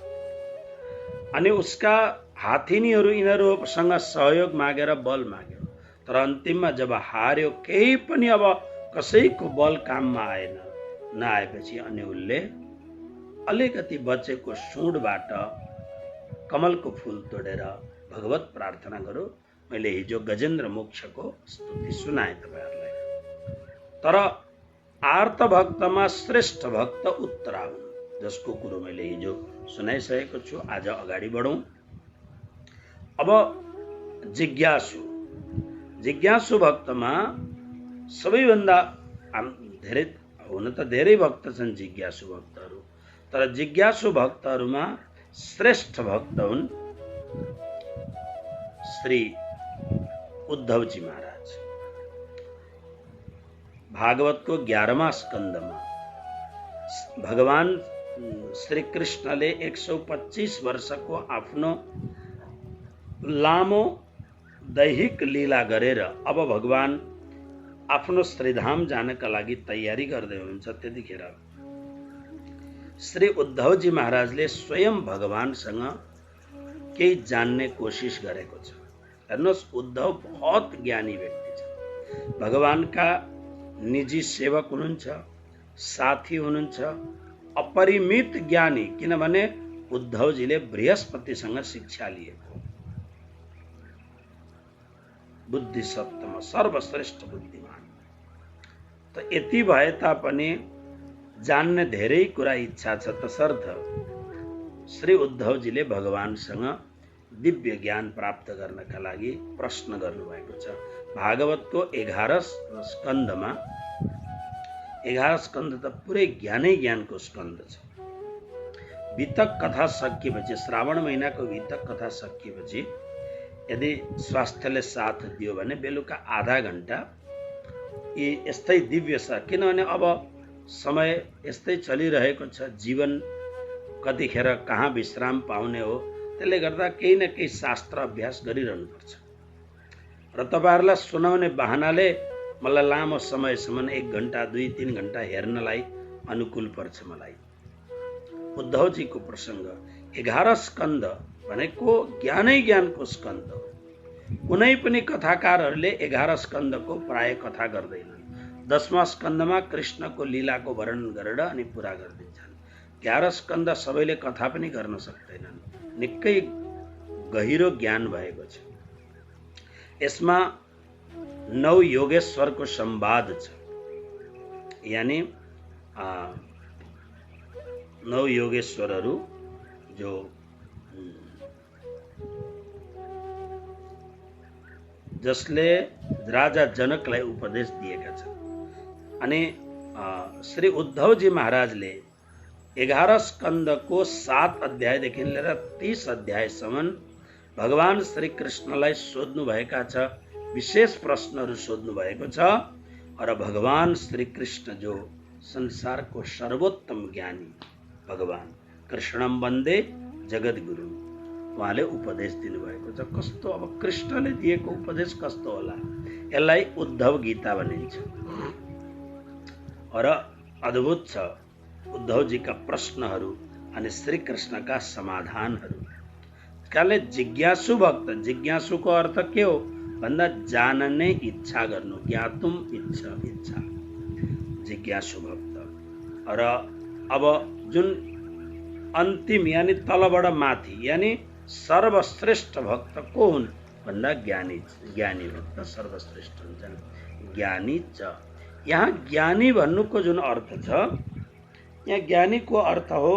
अनि उसका हाथिनीहरू यिनीहरूसँग सहयोग मागेर बल माग्यो, तर अन्तिममा जब हार्यो, केही पनि अब कसैको बल काममा आएन। नआएपछि अनि उसले अलिकति बचेको सुँडबाट कमलको फूल तोडेर भगवत प्रार्थना गरो। मैले हिजो गजेन्द्र मोक्षको स्तुति सुनाएँ तपाईहरुलाई। तर आर्त भक्तमा श्रेष्ठ भक्त उत्तरा हुन्, जसको कुरो मैले हिजो सुनाइसकेको छु। आज अगाडि बढौं। अब जिज्ञासु भक्तमा सबैभन्दा धेरै, हुन त धेरै भक्त छन् जिज्ञासु भक्तहरू, तर जिज्ञासु भक्तहरूमा श्रेष्ठ भक्त हुन् श्री उद्धवजी महाराज। भागवतको 11वां स्कन्धमा भगवान श्री कृष्णले 125 वर्षको आफ्नो लामो दैहिक लीला गरेर अब भगवान आफ्नो श्रीधाम जानका लागि तयारी गर्दै हुनुहुन्छ। त्यतिखेर श्री उद्धवजी महाराजले स्वयं भगवानसँग केही जान्ने कोसिस गरेको छ। हेर्नुहोस्, उद्धव बहुत ज्ञानी व्यक्ति छ, भगवानका निजी सेवक हुनुहुन्छ, साथी हुनुहुन्छ, अपरिमित ज्ञानी। किनभने उद्धवजीले बृहस्पतिसँग शिक्षा लिएको, बुद्धि सप्तम सर्वश्रेष्ठ बुद्धिमान। त यति भए तापनि जान्ने धेरै कुरा इच्छा छ, तसर्थ श्री उद्धवजीले भगवानसँग दिव्य ज्ञान प्राप्त गर्नका लागि प्रश्न गर्नुभएको छ। भागवतको 11 स्कन्धमा, 11 स्कन्ध त पुरै ज्ञानै ज्ञानको स्कन्ध छ। वितक कथा सकिएपछि, श्रावण महिनाको वितक कथा सकिएपछि यदि स्वास्थ्यले साथ दियो भने बेलुका आधा घण्टा यी यस्तै दिव्य छ। किनभने अब समय यस्तै चलिरहेको छ, जीवन कतिखेर कहाँ विश्राम पाउने हो, त्यसले गर्दा केही न केही शास्त्र अभ्यास गरिरहनुपर्छ। र तपाईहरुलाई सुनाउने बहानाले मलाई लामो समयसम्म 1 घण्टा 2-3 घण्टा हेर्नलाई अनुकूल पर्छ मलाई। उद्धवजीको प्रसंग 11 स्कन्द भनेको ज्ञानै ज्ञानको स्कन्द हो। कुनै पनि कथाकारहरूले 11 स्कन्दको प्राय कथा गर्दैनन्। 10वां स्कन्दमा कृष्णको लीलाको वर्णन गरेर अनि पूरा गरिदिन्छन्। 11 स्कन्द सबैले कथा पनि गर्न सक्दैनन्, निकै गहिरो ज्ञान भएको छ। यसमा 9 योगेश्वरको संवाद छ, यानी 9 योगेश्वरहरू जो जसले राजा जनकलाई उपदेश दिएका छन्। अनि श्री उद्धवजी महाराजले 11 स्कन्दको 7 अध्यायदेखि लिएर 30 अध्यायसम्म भगवान श्री कृष्णलाई सोध्नु भएका छ, विशेष प्रश्नहरू सोध्नु भएको छ। र भगवान श्री कृष्ण जो संसारको सर्वोत्तम ज्ञानी भगवान कृष्णम वन्दे जगद्गुरु, उहाँले उपदेश दिनुभएको छ। कस्तो, अब कृष्णले दिएको उपदेश कस्तो होला, यसलाई उद्धव गीता भनिन्छ। र अद्भुत छ उद्धवजीका प्रश्नहरू अनि श्री कृष्णका समाधानहरू। काले जिज्ञासु भक्त, जिज्ञासुको अर्थ के हो भन्दा जान्ने इच्छा गर्नु, ज्ञातुम इच्छा, जिज्ञासु भक्त। र अब जुन अन्तिम यानी तलबाट माथि यानी सर्वश्रेष्ठ भक्त को हुन् भन्दा ज्ञानी भक्त सर्वश्रेष्ठ हुन्छन्, ज्ञानी छ। यहाँ ज्ञानी भन्नुको जुन अर्थ छ, यहाँ ज्ञानीको अर्थ हो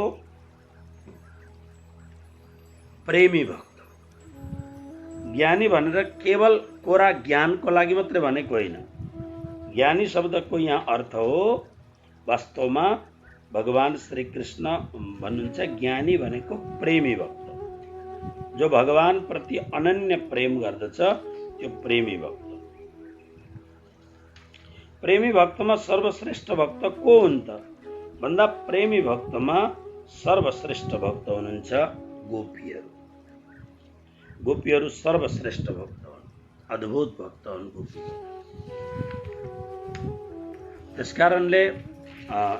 प्रेमी भक्त। ज्ञानी भनेर केवल कोरा ज्ञानको लागि मात्रै भनेको होइन। ज्ञानी शब्दको यहाँ अर्थ हो वास्तवमा भगवान श्री कृष्ण भन्नुहुन्छ ज्ञानी भनेको प्रेमी भक्त, जो भगवान प्रति अनन्य प्रेम गर्दछ, त्यो प्रेमी भक्त। प्रेमी भक्तमा सर्वश्रेष्ठ भक्त को हुन् त भन्दा प्रेमी भक्तमा सर्वश्रेष्ठ भक्त हुनुहुन्छ गोपीहरू। गोपीहरू सर्वश्रेष्ठ भक्त हुन्, अद्भुत भक्त हुन् गोपी। त्यसकारणले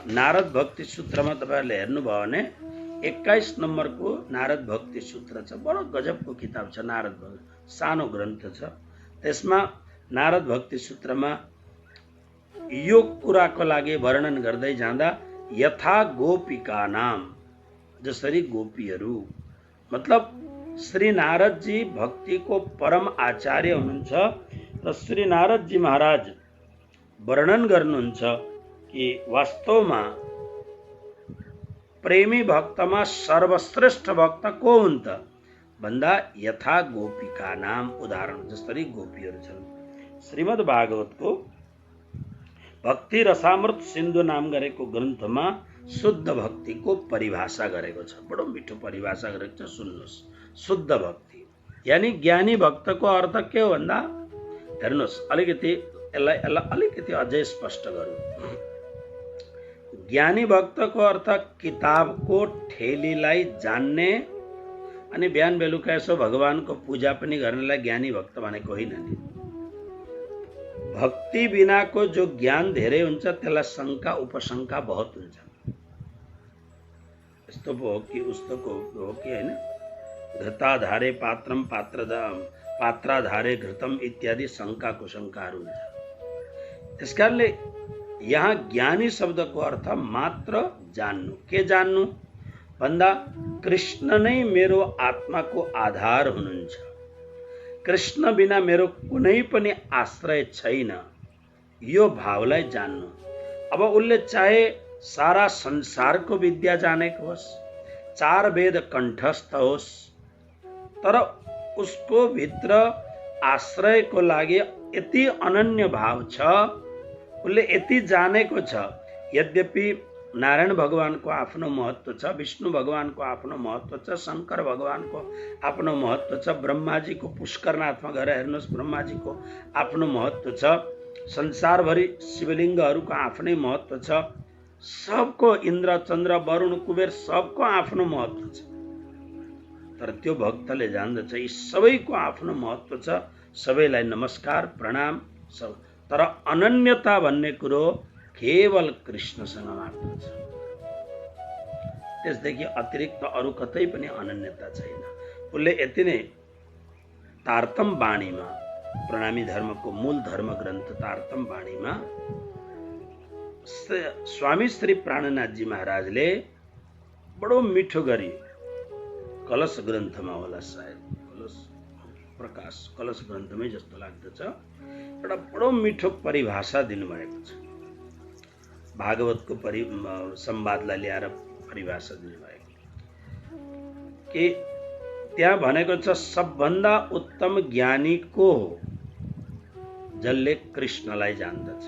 नारद भक्ति सूत्रमा तपाईहरुले हेर्नुभयो भने 21 नम्बरको नारद भक्ति सूत्र छ। बडो गजबको किताब छ नारद भक्ति, सानो ग्रन्थ छ। त्यसमा नारद भक्ति सूत्रमा यो कुराको लागि वर्णन गर्दै जाँदा यथा गोपिका नाम, जसरी गोपीहरू, मतलब श्री नारद जी भक्तिको परम आचार्य हुनुहुन्छ। र श्री नारद जी महाराज वर्णन गर्नुहुन्छ कि वास्तवमा प्रेमी भक्तमा सर्वश्रेष्ठ भक्त को हुन् त भन्दा यथा गोपिका नाम, उदाहरण जसरी गोपीहरू छन्। श्रीमद् भागवतको भक्ति रसामृत सिन्धु नाम गरेको ग्रन्थमा शुद्ध भक्तिको परिभाषा गरेको छ। बडो मिठो परिभाषा गरेको छ, सुन्नुहोस्। शुद्ध भक्ति यानी ज्ञानी भक्तको अर्थ के हो भन्दा, हेर्नुहोस् अलिकति यसलाई अलिकति अझै स्पष्ट गरौँ। ज्ञानी भक्तको अर्थ किताबको ठेलीलाई जान्ने अनि बिहान बेलुका यसो भगवानको पूजा पनि गर्नलाई ज्ञानी भक्त भनेको होइन नि। भक्ति बिनाको जो ज्ञान धेरै हुन्छ त्यसलाई शङ्का उपशङ्का बहुत हुन्छ। यस्तो पो हो कि उस्तो हो कि होइन, घृताधारे पात्रम पात्राधारे घृतम इत्यादि शङ्का कुशङ्काहरू हुन्छ। त्यसकारणले यहाँ ज्ञानी शब्दको अर्थ मात्र जान्नु। के जान्नु भन्दा कृष्ण नै मेरो आत्माको आधार हुनुहुन्छ, कृष्ण बिना मेरो कुनै पनि आश्रय छैन, यो भावलाई जान्नु। अब उसले चाहे सारा संसारको विद्या जानेको होस्, 4 वेद कण्ठस्थ होस्, तर उसको भित्र आश्रयको लागि यति अनन्य भाव छ, उसले यति जानेको छ। यद्यपि नारायण भगवानको आफ्नो महत्त्व छ, विष्णु भगवानको आफ्नो महत्त्व छ, शङ्कर भगवानको आफ्नो महत्त्व छ, ब्रह्माजीको पुष्करनाथमा गएर हेर्नुहोस् ब्रह्माजीको आफ्नो महत्त्व छ, संसारभरि शिवलिङ्गहरूको आफ्नै महत्त्व छ, सबको इन्द्र चन्द्र वरुण कुबेर सबको आफ्नो महत्त्व छ। तर त्यो भक्तले जान्दछ यी सबैको आफ्नो महत्त्व छ, सबैलाई नमस्कार प्रणाम सब। तर अनन्यता भन्ने कुरो केवल कृष्णसँग मात्र छ, त्यसदेखि अतिरिक्त अरू कतै पनि अनन्यता छैन। उसले यति नै तारतम वाणीमा, प्रणामी धर्मको मूल धर्म ग्रन्थ तारतम वाणीमा स्वामी श्री प्राणनाथजी महाराजले बडो मिठो गरी, कलश ग्रन्थमा होला सायद, प्रकाश कलश ग्रन्थमै जस्तो लाग्दछ, एउटा बडो मिठो परिभाषा दिनुभएको छ। भागवतको संवादलाई ल्याएर परिभाषा दिनुभएको कि त्यहाँ भनेको छ सबभन्दा उत्तम ज्ञानी को हो, जसले कृष्णलाई जान्दछ।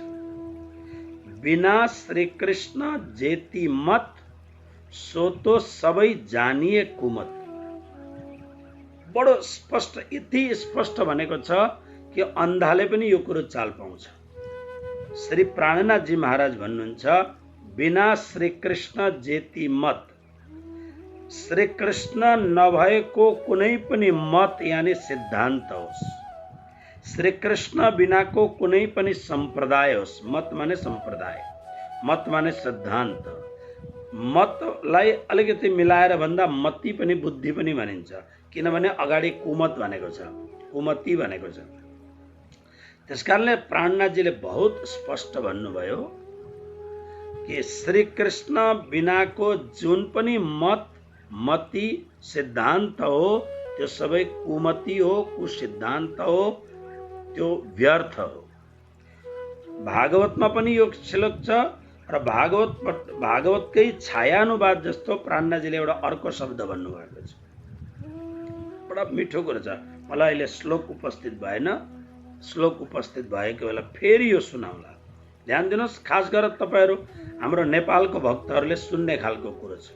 बिना श्री कृष्ण जेति मत, सो तो सबै जानिए कुमत। बडो स्पष्ट, यति स्पष्ट भनेको छ कि अन्धाले पनि यो कुरो चाल पाउँछ। श्री प्राणनाथजी महाराज भन्नुहुन्छ बिना श्री कृष्ण जेति मत, श्री कृष्ण नभएको कुनै पनि मत यानि सिद्धान्त होस्, श्री कृष्ण बिनाको कुनै पनि सम्प्रदाय होस्, मत माने सम्प्रदाय, मत माने सिद्धान्त, मतलाई अलिकति मिलाएर भन्दा मति पनि बुद्धि पनि भनिन्छ, किनभने अगाडि कुमत भनेको छ, कुमति भनेको छ। त्यसकारणले प्राणनाथजीले बहुत स्पष्ट भन्नुभयो कि श्री कृष्ण बिनाको जुन पनि मत मति सिद्धान्त हो त्यो सबै कुमति हो, कुसिद्धान्त हो, त्यो व्यर्थ हो। भागवतमा पनि यो श्लोक छ र भागवतकै छायानुवाद जस्तो प्राणनाथजीले एउटा अर्को शब्द भन्नुभएको छ। बडा मिठो कुरो छ। मलाई अहिले श्लोक उपस्थित भएन, श्लोक उपस्थित भएको बेला फेरि यो सुनाउला। ध्यान दिनुहोस्, खास गरेर तपाईहरू हाम्रो नेपालको भक्तहरूले सुन्ने खालको कुरो छ।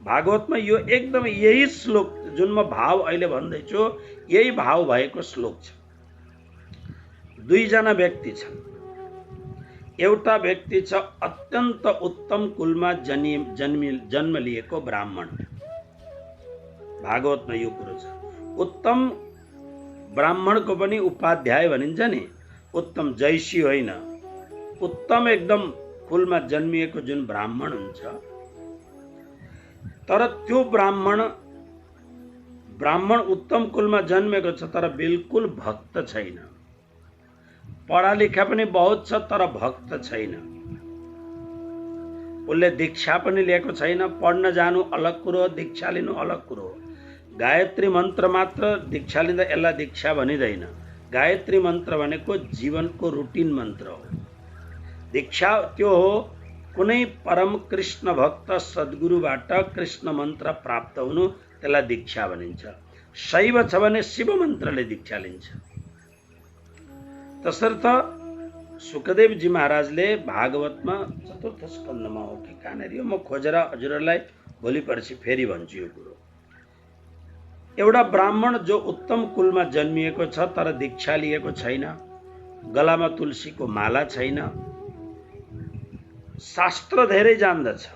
भागवतमा यो एकदम यही श्लोक जुन म भाव अहिले भन्दैछु यही भाव भएको श्लोक छ। 2 जना व्यक्ति छन्। एउटा व्यक्ति छ अत्यन्त उत्तम कुलमा जन्म लिएको ब्राह्मण। भागवतमा यो कुरो छ। उत्तम ब्राह्मणको पनि उपाध्याय भनिन्छ नि, उत्तम जैसी होइन, उत्तम एकदम कुलमा जन्मिएको जुन ब्राह्मण हुन्छ, तर त्यो ब्राह्मण उत्तम कुलमा जन्मेको छ तर बिल्कुल भक्त छैन। पढा लेखा पनि बहुत छ तर भक्त छैन। उसले दीक्षा पनि लिएको छैन। पढ्न जानु अलग कुरो, दीक्षा लिनु अलग कुरो। गायत्री मन्त्र मात्र दीक्षा लिँदा यसलाई दीक्षा भनिँदैन। गायत्री मन्त्र भनेको जीवनको रुटिन मन्त्र हो। दीक्षा त्यो हो कुनै परम कृष्ण भक्त सद्गुरुबाट कृष्ण मन्त्र प्राप्त हुनु, त्यसलाई दीक्षा भनिन्छ। शैव छ भने शिव मन्त्रले दीक्षा लिन्छ। तसर्थ सुखदेवजी महाराजले भागवतमा 4th स्कन्धमा हो कि कहाँनिर म खोजेर हजुरहरूलाई भोलि पर्सि फेरि भन्छु यो कुरो। एउटा ब्राह्मण जो उत्तम कुलमा जन्मिएको छ तर दीक्षा लिएको छैन, गलामा तुलसीको माला छैन, शास्त्र धेरै जान्दछ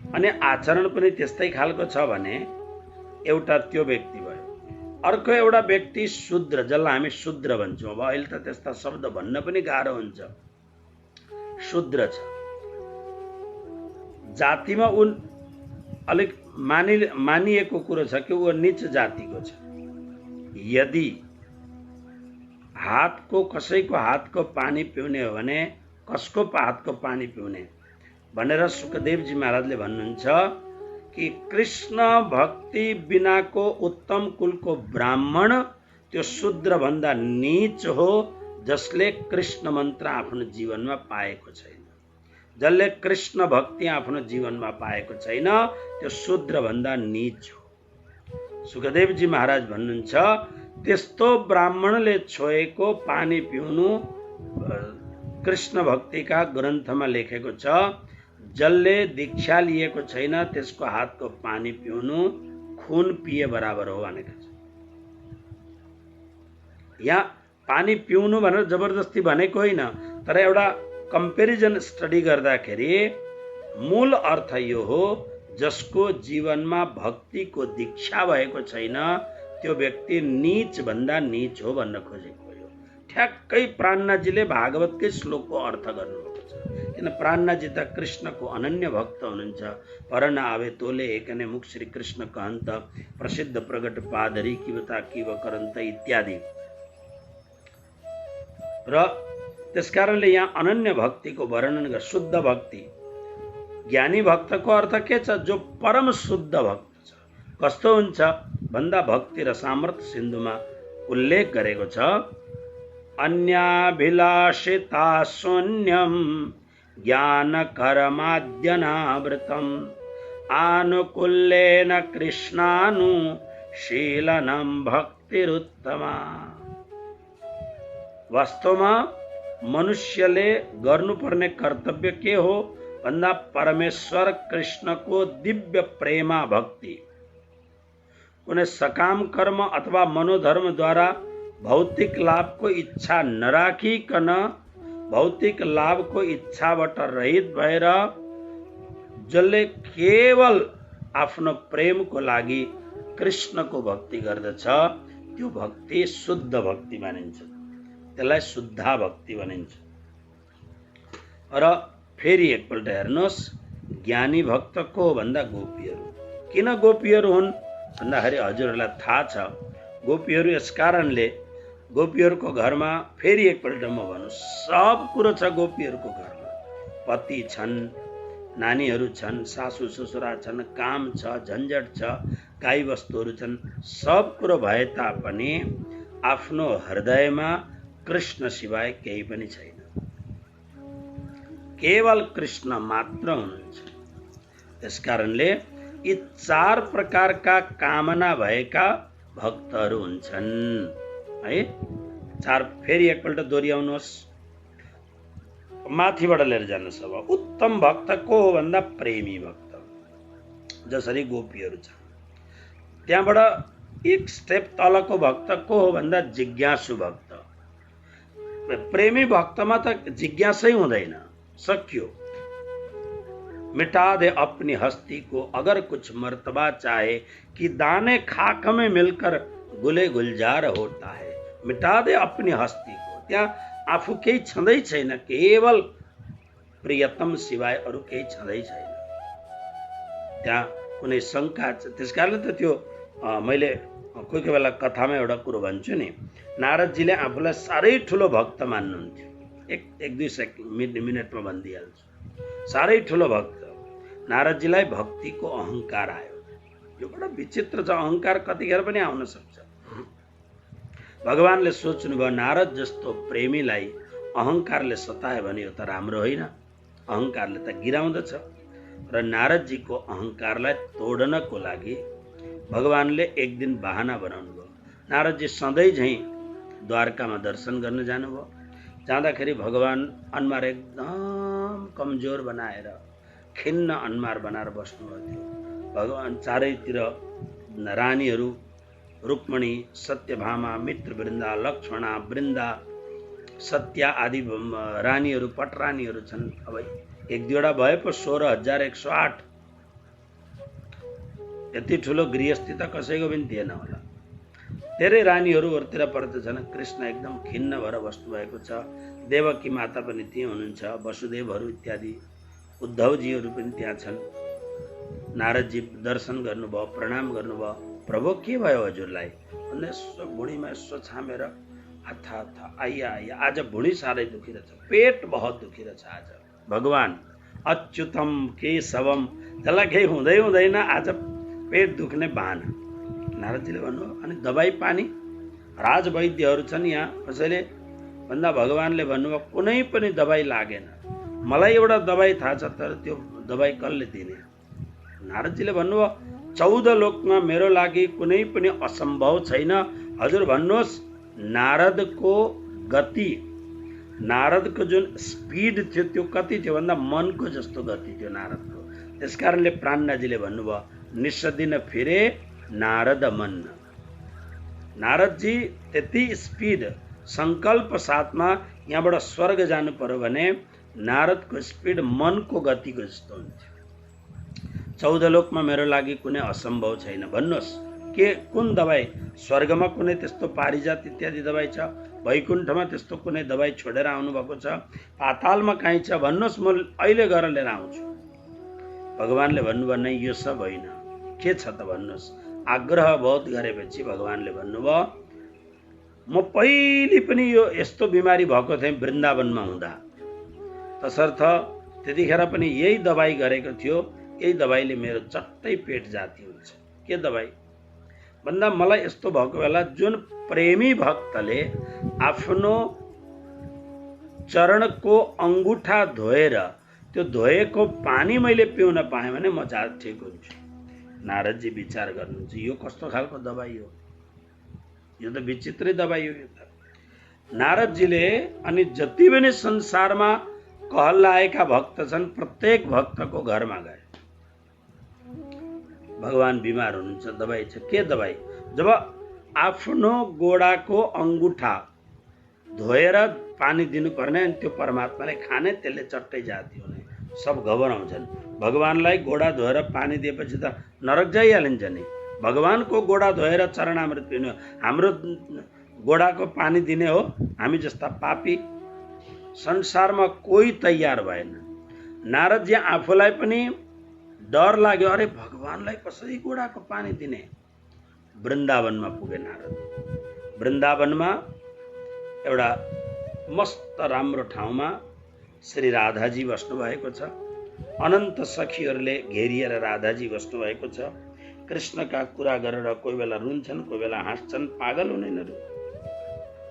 अनि आचरण पनि त्यस्तै खालको छ भने एउटा त्यो व्यक्ति भयो। अर्को एउटा व्यक्ति शूद्र, जसलाई हामी शूद्र भन्छौँ। अब अहिले त त्यस्ता शब्द भन्न पनि गाह्रो हुन्छ। शूद्र छ, जातिमा ऊ अलिक मानिएको कुरो छ कि ऊ नीच जातिको छ। यदि कसैको हातको पानी पिउने हो भने कसको हातको पानी पिउने भनेर सुखदेवजी महाराजले भन्नुहुन्छ कि कृष्ण भक्ति बिनाको उत्तम कुलको ब्राह्मण त्यो शूद्र भन्दा नीच हो, जसले कृष्ण मन्त्र आफ्नो जीवनमा पाएको छैन। जसले कृष्ण भक्ति आफ्नो जीवनमा पाएको छैन त्यो शूद्र भन्दा नीच हो। सुखदेवजी महाराज भन्नुहुन्छ त्यस्तो ब्राह्मणले छोएको पानी पिउनु कृष्ण भक्तिका ग्रन्थमा लेखेको छ। जसले दीक्षा लिएको छैन त्यसको हातको पानी पिउनु खुन पिए बराबर हो भनेको छ। यहाँ पानी पिउनु भनेर जबरजस्ती भनेको होइन, तर एउटा कम्पेरिजन स्टडी गर्दाखेरि मूल अर्थ यो हो जसको जीवनमा भक्तिको दीक्षा भएको छैन त्यो व्यक्ति नीच भन्दा नीच हो भन्न खोजेको हो। ठ्याक्कै प्राणनाथजीले भागवतकै श्लोकको अर्थ गर्नुभएको छ। किन प्राणनाथजी त कृष्णको अनन्य भक्त हुनुहुन्छ। परन आवे तोले एकने मुख श्री कृष्ण कहन्त, प्रसिद्ध प्रगट पादरी किवता किव करन्त इत्यादि। र त्यसकारणले यहाँ अनन्य भक्तिको वर्णन गर। शुद्ध भक्ति, ज्ञानी भक्तको अर्थ के छ? जो परम शुद्ध भक्त छ। कस्तो हुन्छ भन्दा भक्ति र सामर्थ्य सिन्धुमा उल्लेख गरेको छ, अन्याभिलाषिता शून्यम ज्ञान कर्माद्यनावृतम आनुकूल्येन कृष्णानु शीलनम भक्तिरुत्तमा। वास्तवमा मनुष्यले गर्नुपर्ने कर्तव्य के हो भन्दा परमेश्वर कृष्णको दिव्य प्रेमा भक्ति। कुनै सकाम कर्म अथवा मनोधर्मद्वारा भौतिक लाभको इच्छा नराखिकन भौतिक लाभको इच्छाबाट रहित भएर जसले केवल आफ्नो प्रेमको लागि कृष्णको भक्ति गर्दछ त्यो भक्ति शुद्ध भक्ति मानिन्छ। त्यसलाई शुद्धा भक्ति भनिन्छ। र फेरि एकपल्ट हेर्नुहोस्, ज्ञानी भक्त को भन्दा गोपीहरू। किन गोपीहरू हुन् भन्दाखेरि हजुरहरूलाई थाहा छ, गोपीहरू यस कारणले गोपीहरूको घरमा, फेरि एकपल्ट म भन्नु, सब कुरो छ गोपीहरूको घरमा। पति छन्, नानीहरू छन्, सासू ससुरा छन्, काम छ, झन्झट छ, गाई वस्तुहरू छन्, सब कुरो भए तापनि आफ्नो हृदयमा कृष्ण सिवाय केही पनि छैन। केवल कृष्ण मात्र हुनुहुन्छ। त्यसकारणले यी चार प्रकारका कामना भएका भक्तहरू हुन्छन् है। चार फेरि एकपल्ट दोहोऱ्याउनुहोस्, माथिबाट लिएर जानुहोस्। अब उत्तम भक्त को हो भन्दा प्रेमी भक्त, जसरी गोपीहरू छन्। त्यहाँबाट एक स्टेप तलको भक्त को हो भन्दा जिज्ञासु भक्त। प्रेमी भक्तमा त जिज्ञासै हुँदैन, सक्यो। मिटा दे अपनी हस्ती को अगर कुछ मर्तबा चाहे कि दाने खाक में मिलकर गुले गुलजार होता है। मिटा दे अपनी हस्ती को, त्यहाँ आफू केही छँदै छैन, केवल प्रियतम सिवाय अरू केही छँदै छैन। त्यहाँ कुनै शङ्का छ। त्यसकारणले त त्यो मैले कोही कोही बेला कथामा एउटा कुरो भन्छु नि, नारदजीले आफूलाई साह्रै ठुलो भक्त मान्नुहुन्थ्यो। एक दुई मिनटमा भनिदिइहाल्छु। साह्रै ठुलो भक्त। नारदजीलाई भक्तिको अहङ्कार आयो। यो बडा विचित्र छ, अहङ्कार कतिखेर पनि आउन सक्छ। भगवानले सोच्नुभयो नारद जस्तो प्रेमीलाई अहङ्कारले सतायो भने यो त राम्रो होइन, अहङ्कारले त गिराउँदछ। र नारदजीको अहङ्कारलाई तोड्नको लागि भगवानले एक दिन बहाना बनाउनु भयो। नारदजी सधैँ झैँ द्वारकामा दर्शन गर्न जानुभयो। जाँदाखेरि भगवान अनुहार एकदम कमजोर बनाएर, खिन्न अनुहार बनाएर बस्नुभएको थियो। भगवान चारैतिर रानीहरू, रुक्मणी, सत्यभामा, मित्रवृन्दा, लक्ष्मणा, वृन्दा, सत्या आदि रानीहरू, पटरानीहरू छन्। अब एक दुईवटा भए पो 16,108। यति ठुलो गृहस्थी त कसैको पनि थिएन होला। धेरै रानीहरू अरूतिर पर्दछन्। कृष्ण एकदम खिन्न भएर बस्नुभएको छ। देवकी माता पनि त्यही हुनुहुन्छ, वसुदेवहरू इत्यादि उद्धवजीहरू पनि त्यहाँ छन्। नारदजी दर्शन गर्नुभयो, प्रणाम गर्नुभयो। प्रभु के भयो हजुरलाई भन्दा यसो भुँडीमा यसो छामेर हाथा आइया आइया आज भुँडी साह्रै दुखिरहेछ, पेट बहुत दुखिरहेछ आज। भगवान अच्युतम केशवम, त्यसलाई केही हुँदै हुँदैन, आज पेट दुख्ने बहाना। नारदजीले भन्नुभयो अनि दबाई पानी राजवैद्यहरू छन् यहाँ कसैले भन्दा भगवानले भन्नुभयो कुनै पनि दबाई लागेन। मलाई एउटा दबाई थाहा छ, तर त्यो दबाई कसले दिने? नारदजीले भन्नुभयो 14 लोकमा मेरो लागि कुनै पनि असम्भव छैन। हजुर भन्नुहोस् नारदको गति, नारदको जुन स्पिड थियो त्यो कति थियो भन्दा मनको जस्तो गति थियो नारदको। त्यसकारणले प्राणनाजीले भन्नुभयो निस्दिन फिरे नारद मन। नारदजी त्यति स्पिड संकल्प साथमा यहाँबाट स्वर्ग जानु पर्यो भने नारदको स्पिड मनको गतिको जस्तो हुन्थ्यो। 14 लोकमा मेरो लागि कुनै असम्भव छैन। भन्नुहोस् के कुन दबाई? स्वर्गमा कुनै त्यस्तो पारिजात इत्यादि दबाई छ? वैकुण्ठमा त्यस्तो कुनै दबाई छोडेर आउनुभएको छ? पातालमा कहीँ छ? भन्नुहोस् म अहिले गएर लिएर आउँछु। भगवानले भन्नुभयो नै यो सब होइन। के छ त भन्नुहोस्? आग्रह बहुत गरेपछि भगवानले भन्नुभयो म पहिले पनि यो यस्तो बिमारी भएको थिएँ वृन्दावनमा हुँदा, तसर्थ त्यतिखेर पनि यही दबाई गरेको थियो, यही दबाईले मेरो चट्टै पेट जाती हुन्छ। के दबाई भन्दा मलाई यस्तो भएको बेला जुन प्रेमी भक्तले आफ्नो चरणको अंगूठा धोएर त्यो धोएको पानी मैले पिउन पाएँ भने म ठिक हुन्छु। नारदजी विचार गर्नुहुन्छ यो कस्तो खालको दबाई हो, यो त विचित्रै दबाई हो यो त। नारदजीले अनि जति पनि संसारमा कहलाएका भक्त छन् प्रत्येक भक्तको घरमा गए। भगवान बिमार हुनुहुन्छ, दबाई छ। के दबाई? जब आफ्नो गोडाको अंगूठा धोएर पानी दिनुपर्ने अनि त्यो परमात्माले खाने, त्यसले चट्टै जाती हुने। सब घबराउँछन्। भगवानलाई गोडा धोएर पानी दिएपछि त नरक जाइहालिन्छ नि। भगवानको गोडा धोएर चरणामृत पिनु, हाम्रो गोडाको पानी दिने हो हामी जस्ता पापी संसारमा कोही तयार भएन। नारदजी आफूलाई पनि डर लाग्यो, अरे भगवानलाई कसरी गोडाको पानी दिने? वृन्दावनमा पुगे नारद। वृन्दावनमा एउटा मस्त राम्रो ठाउँमा श्री राधाजी बस्नु भएको छ। अनन्त सखीहरूले घेरिएर राधाजी बस्नु भएको छ। कृष्णका कुरा गरेर कोही बेला रुन्छन्, कोही बेला हाँस्छन्। पागल हुनेहरू,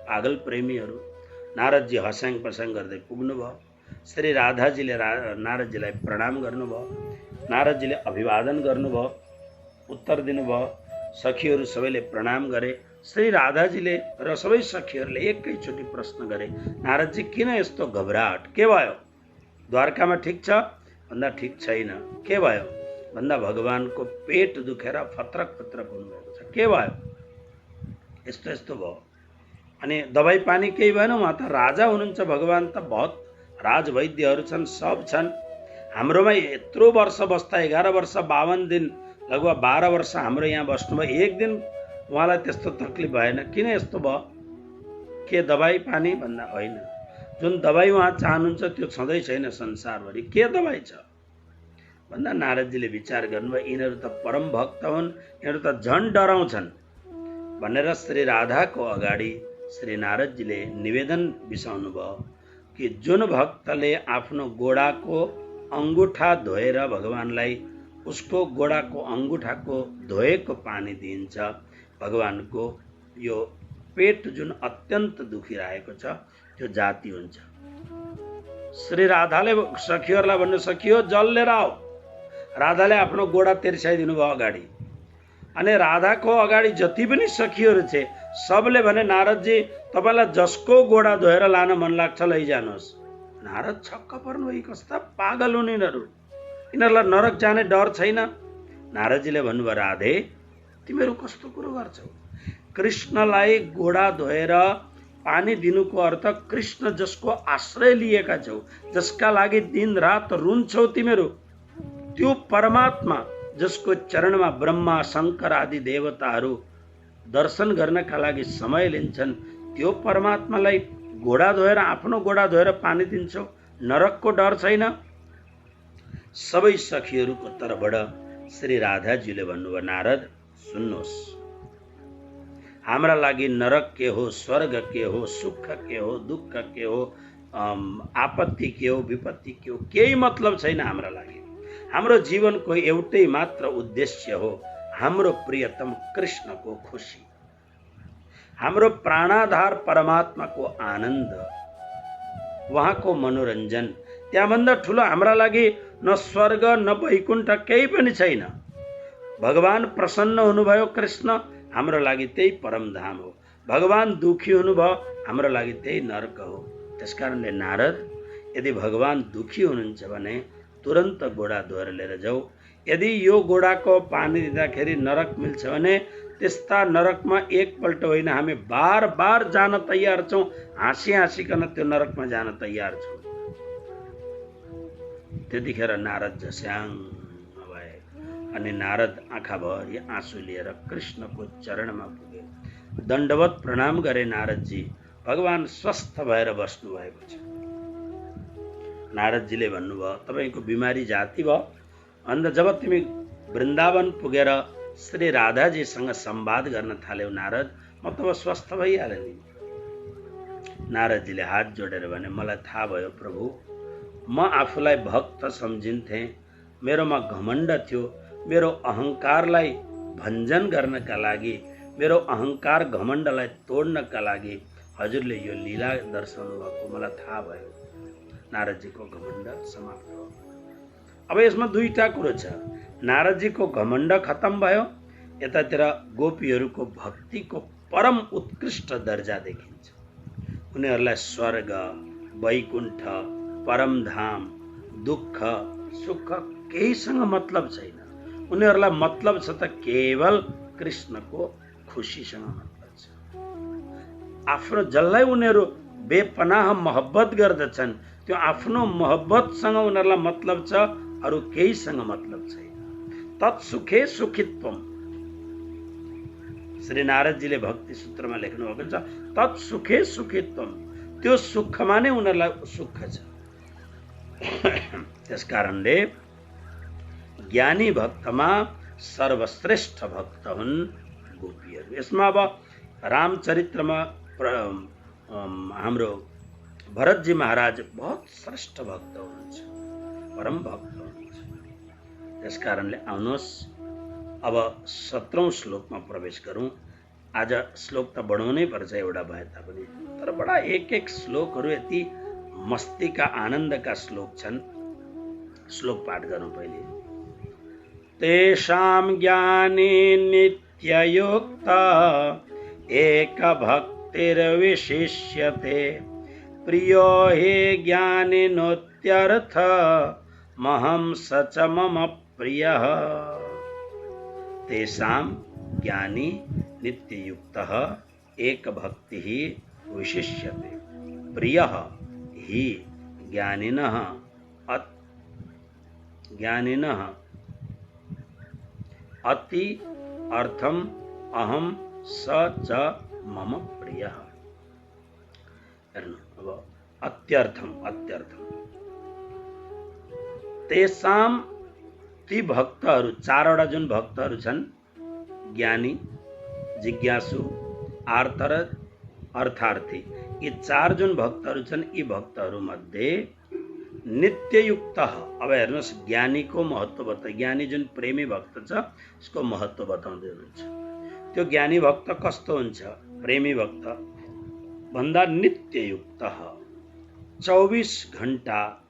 पागल प्रेमीहरू। नारदजी हस्याङ पस्याङ गर्दै पुग्नुभयो। श्री राधाजीले नारदजीलाई प्रणाम गर्नुभयो। नारदजीले अभिवादन गर्नुभयो, उत्तर दिनुभयो। सखीहरू सबैले प्रणाम गरे। श्री राधाजीले र सबै सखीहरूले एकैचोटि प्रश्न गरे नारदजी किन यस्तो घबराहट? के भयो? द्वारकामा ठिक छ भन्दा ठिक छैन। के भयो भन्दा भगवानको पेट दुखेर फत्रक फत्रक हुनुभएको छ। के भयो? यस्तो यस्तो भयो। अनि दबाई पानी केही भएन? उहाँ त राजा हुनुहुन्छ, भगवान त बहुत राजवैद्यहरू छन्, सब छन्। हाम्रोमा यत्रो वर्ष बस्दा 11 वर्ष 52 दिन लगभग 12 वर्ष हाम्रो यहाँ बस्नुभयो, एक दिन उहाँलाई त्यस्तो तकलिफ भएन। किन यस्तो भयो? के दबाई पानी भन्दा होइन, जुन दबाई उहाँ चाहनुहुन्छ त्यो छँदै छैन संसारभरि। के दबाई छ भन्दा नारदजीले विचार गर्नुभयो यिनीहरू त परम भक्त हुन्, यिनीहरू त झन् डराउँछन् भनेर श्री राधाको अगाडि श्री नारदजीले निवेदन बिसाउनु भयो कि जुन भक्तले आफ्नो गोडाको अंगूठा धोएर भगवानलाई उसको गोडाको अंगूठाको धोएको पानी दिन्छ, भगवानको यो पेट जुन अत्यन्त दुखिरहेको छ त्यो जाती हुन्छ। श्री राधाले सखीहरूलाई भन्नु, सखियो जल लिएर आओ। राधाले आफ्नो गोडा तिर्साइदिनु भयो अगाडि। अनि राधाको अगाडि जति पनि सखीहरू थिए सबले भने नारदजी तपाईँलाई जसको गोडा धोएर लान मन लाग्छ लैजानुहोस्। नारद छक्क पर्नु, यी कस्ता पागल हुन् यिनीहरू, यिनीहरूलाई नरक जाने डर छैन। नारदजीले भन्नुभयो राधे तिमीहरू कस्तो कुरो गर्छौ? कृष्णलाई गोडा धोएर पानी दिनुको अर्थ कृष्ण जसको आश्रय लिएका छौ, जसका लागि दिन रात रुन्छौ तिमीहरू, त्यो परमात्मा जसको चरणमा ब्रह्मा शंकर आदि देवताहरू दर्शन गर्नका लागि समय लिन्छन्, त्यो परमात्मालाई घोडा धोएर आफ्नो घोडा धोएर पानी दिन्छौ? नरकको डर छैन? सबै सखीहरूको तर्फबाट श्री राधाजीले भन्नुभयो, नारद सुन्नुहोस्, हाम्रा लागि नरक के हो, स्वर्ग के हो, सुख के हो, दुःख के हो, आपत्ति के हो, विपत्ति के हो, केही मतलब छैन हाम्रा लागि। हाम्रो जीवनको एउटै मात्र उद्देश्य हो हाम्रो प्रियतम कृष्णको खुसी, हाम्रो प्राणाधार परमात्माको आनन्द, उहाँको मनोरञ्जन। त्यहाँभन्दा ठुलो हाम्रा लागि न स्वर्ग न वैकुण्ठ केही पनि छैन। भगवान प्रसन्न हुनुभयो कृष्ण, हाम्रो लागि त्यही परमधाम हो। भगवान दुखी हुनुभयो, हाम्रो लागि त्यही नरक हो। त्यसकारणले नारद, यदि भगवान दुखी हुनुहुन्छ भने तुरन्त गोडा धोएर लिएर जाऊ। यदि यो गोडाको पानी दिँदाखेरि नरक मिल्छ भने त्यस्ता नरकमा एकपल्ट होइन, हामी बार बार जान तयार छौँ। हाँसी हाँसीकन त्यो नरकमा जान तयार छौँ। त्यतिखेर नारद झस्याङ्ग भए अनि नारद आँखाभरि आँसु लिएर कृष्णको चरणमा पुगे। दण्डवत प्रणाम गरे नारदजी। भगवान स्वस्थ भएर बस्नु भएको छ। नारदजीले भन्नुभयो, तपाईको बिमारी जाती भयो। अन्त जब तिमी वृन्दावन पुगेर श्री राधाजीसँग संवाद गर्न थाल्यौ नारद, म तब स्वस्थ भइहाले नि। नारदजीले हात जोडेर भने, मलाई थाहा भयो प्रभु, म आफूलाई भक्त सम्झिन्थे, मेरोमा घमण्ड थियो। मेरो अहङ्कारलाई भञ्जन गर्नका लागि, मेरो अहङ्कार घमण्डलाई तोड्नका लागि हजुरले यो लीला दर्शाउनु भएको मलाई थाहा भयो। नारदजीको घमण्ड समाप्त भयो। अब यसमा दुईटा कुरो छ। नारदजीको घमण्ड खत्म भयो, यतातिर गोपीहरूको भक्तिको परम उत्कृष्ट दर्जा देखिन्छ। उनीहरूलाई स्वर्ग, वैकुण्ठ, परमधाम, दुःख, सुख केहीसँग मतलब छैन। उनीहरूलाई मतलब छ त केवल कृष्णको खुसीसँग मतलब छ। आफ्नो जसलाई उनीहरू बेपनाह मोहब्बत गर्दछन्, त्यो आफ्नो मोहब्बतसँग उनीहरूलाई मतलब छ, अरू केहीसँग मतलब छैन। तत्सुखे सुखित्वम, श्री नारदजीले भक्ति सूत्रमा लेख्नु भएको छ। तत्सुखे सुखित्वम, त्यो सुखमा नै उनीहरूलाई सुख छ। त्यसकारणले ज्ञानी भक्तमा सर्वश्रेष्ठ भक्त हुन् गोपीहरू। यसमा अब रामचरित्रमा हाम्रो भरतजी महाराज बहुत श्रेष्ठ भक्त हुनुहुन्छ, परम भक्त हुनुहुन्छ। त्यसकारणले आउनुहोस् अब 17औं श्लोकमा प्रवेश गरौँ। आज श्लोक त बढाउनै पर्छ एउटा भए तापनि, तर बडा एक एक श्लोकहरू यति मस्तीका आनन्दका श्लोक छन्। श्लोक पाठ गरौँ पहिले। तेषां ज्ञाने नित्ययुक्त एक भक्तिर्विशिष्यते, प्रियो हि ज्ञानिनोत्यर्थ महं स च मम प्रियः। तेषां ज्ञानी नित्ययुक्तः एक भक्तिः विशिष्यते, प्रियः हि ज्ञानिनः अति अर्थम अहम स च मम प्रियः। अब अत्यर्थम तेषां ती भक्तहरू, चारवटा जुन भक्तहरू छन्, ज्ञानी, जिज्ञासु, आर्तरथ, अर्थार्थी, यी चार जुन भक्तहरू छन्, यी भक्तहरू मध्ये नित्ययुक्त। अब हेर्नुहोस्, ज्ञानीको महत्त्व बता, ज्ञानी जुन प्रेमी भक्त छ उसको महत्त्व बताउँदै हुनुहुन्छ। त्यो ज्ञानी भक्त कस्तो हुन्छ? प्रेमी भक्त भन्दा नित्ययुक्त, 24 घण्टा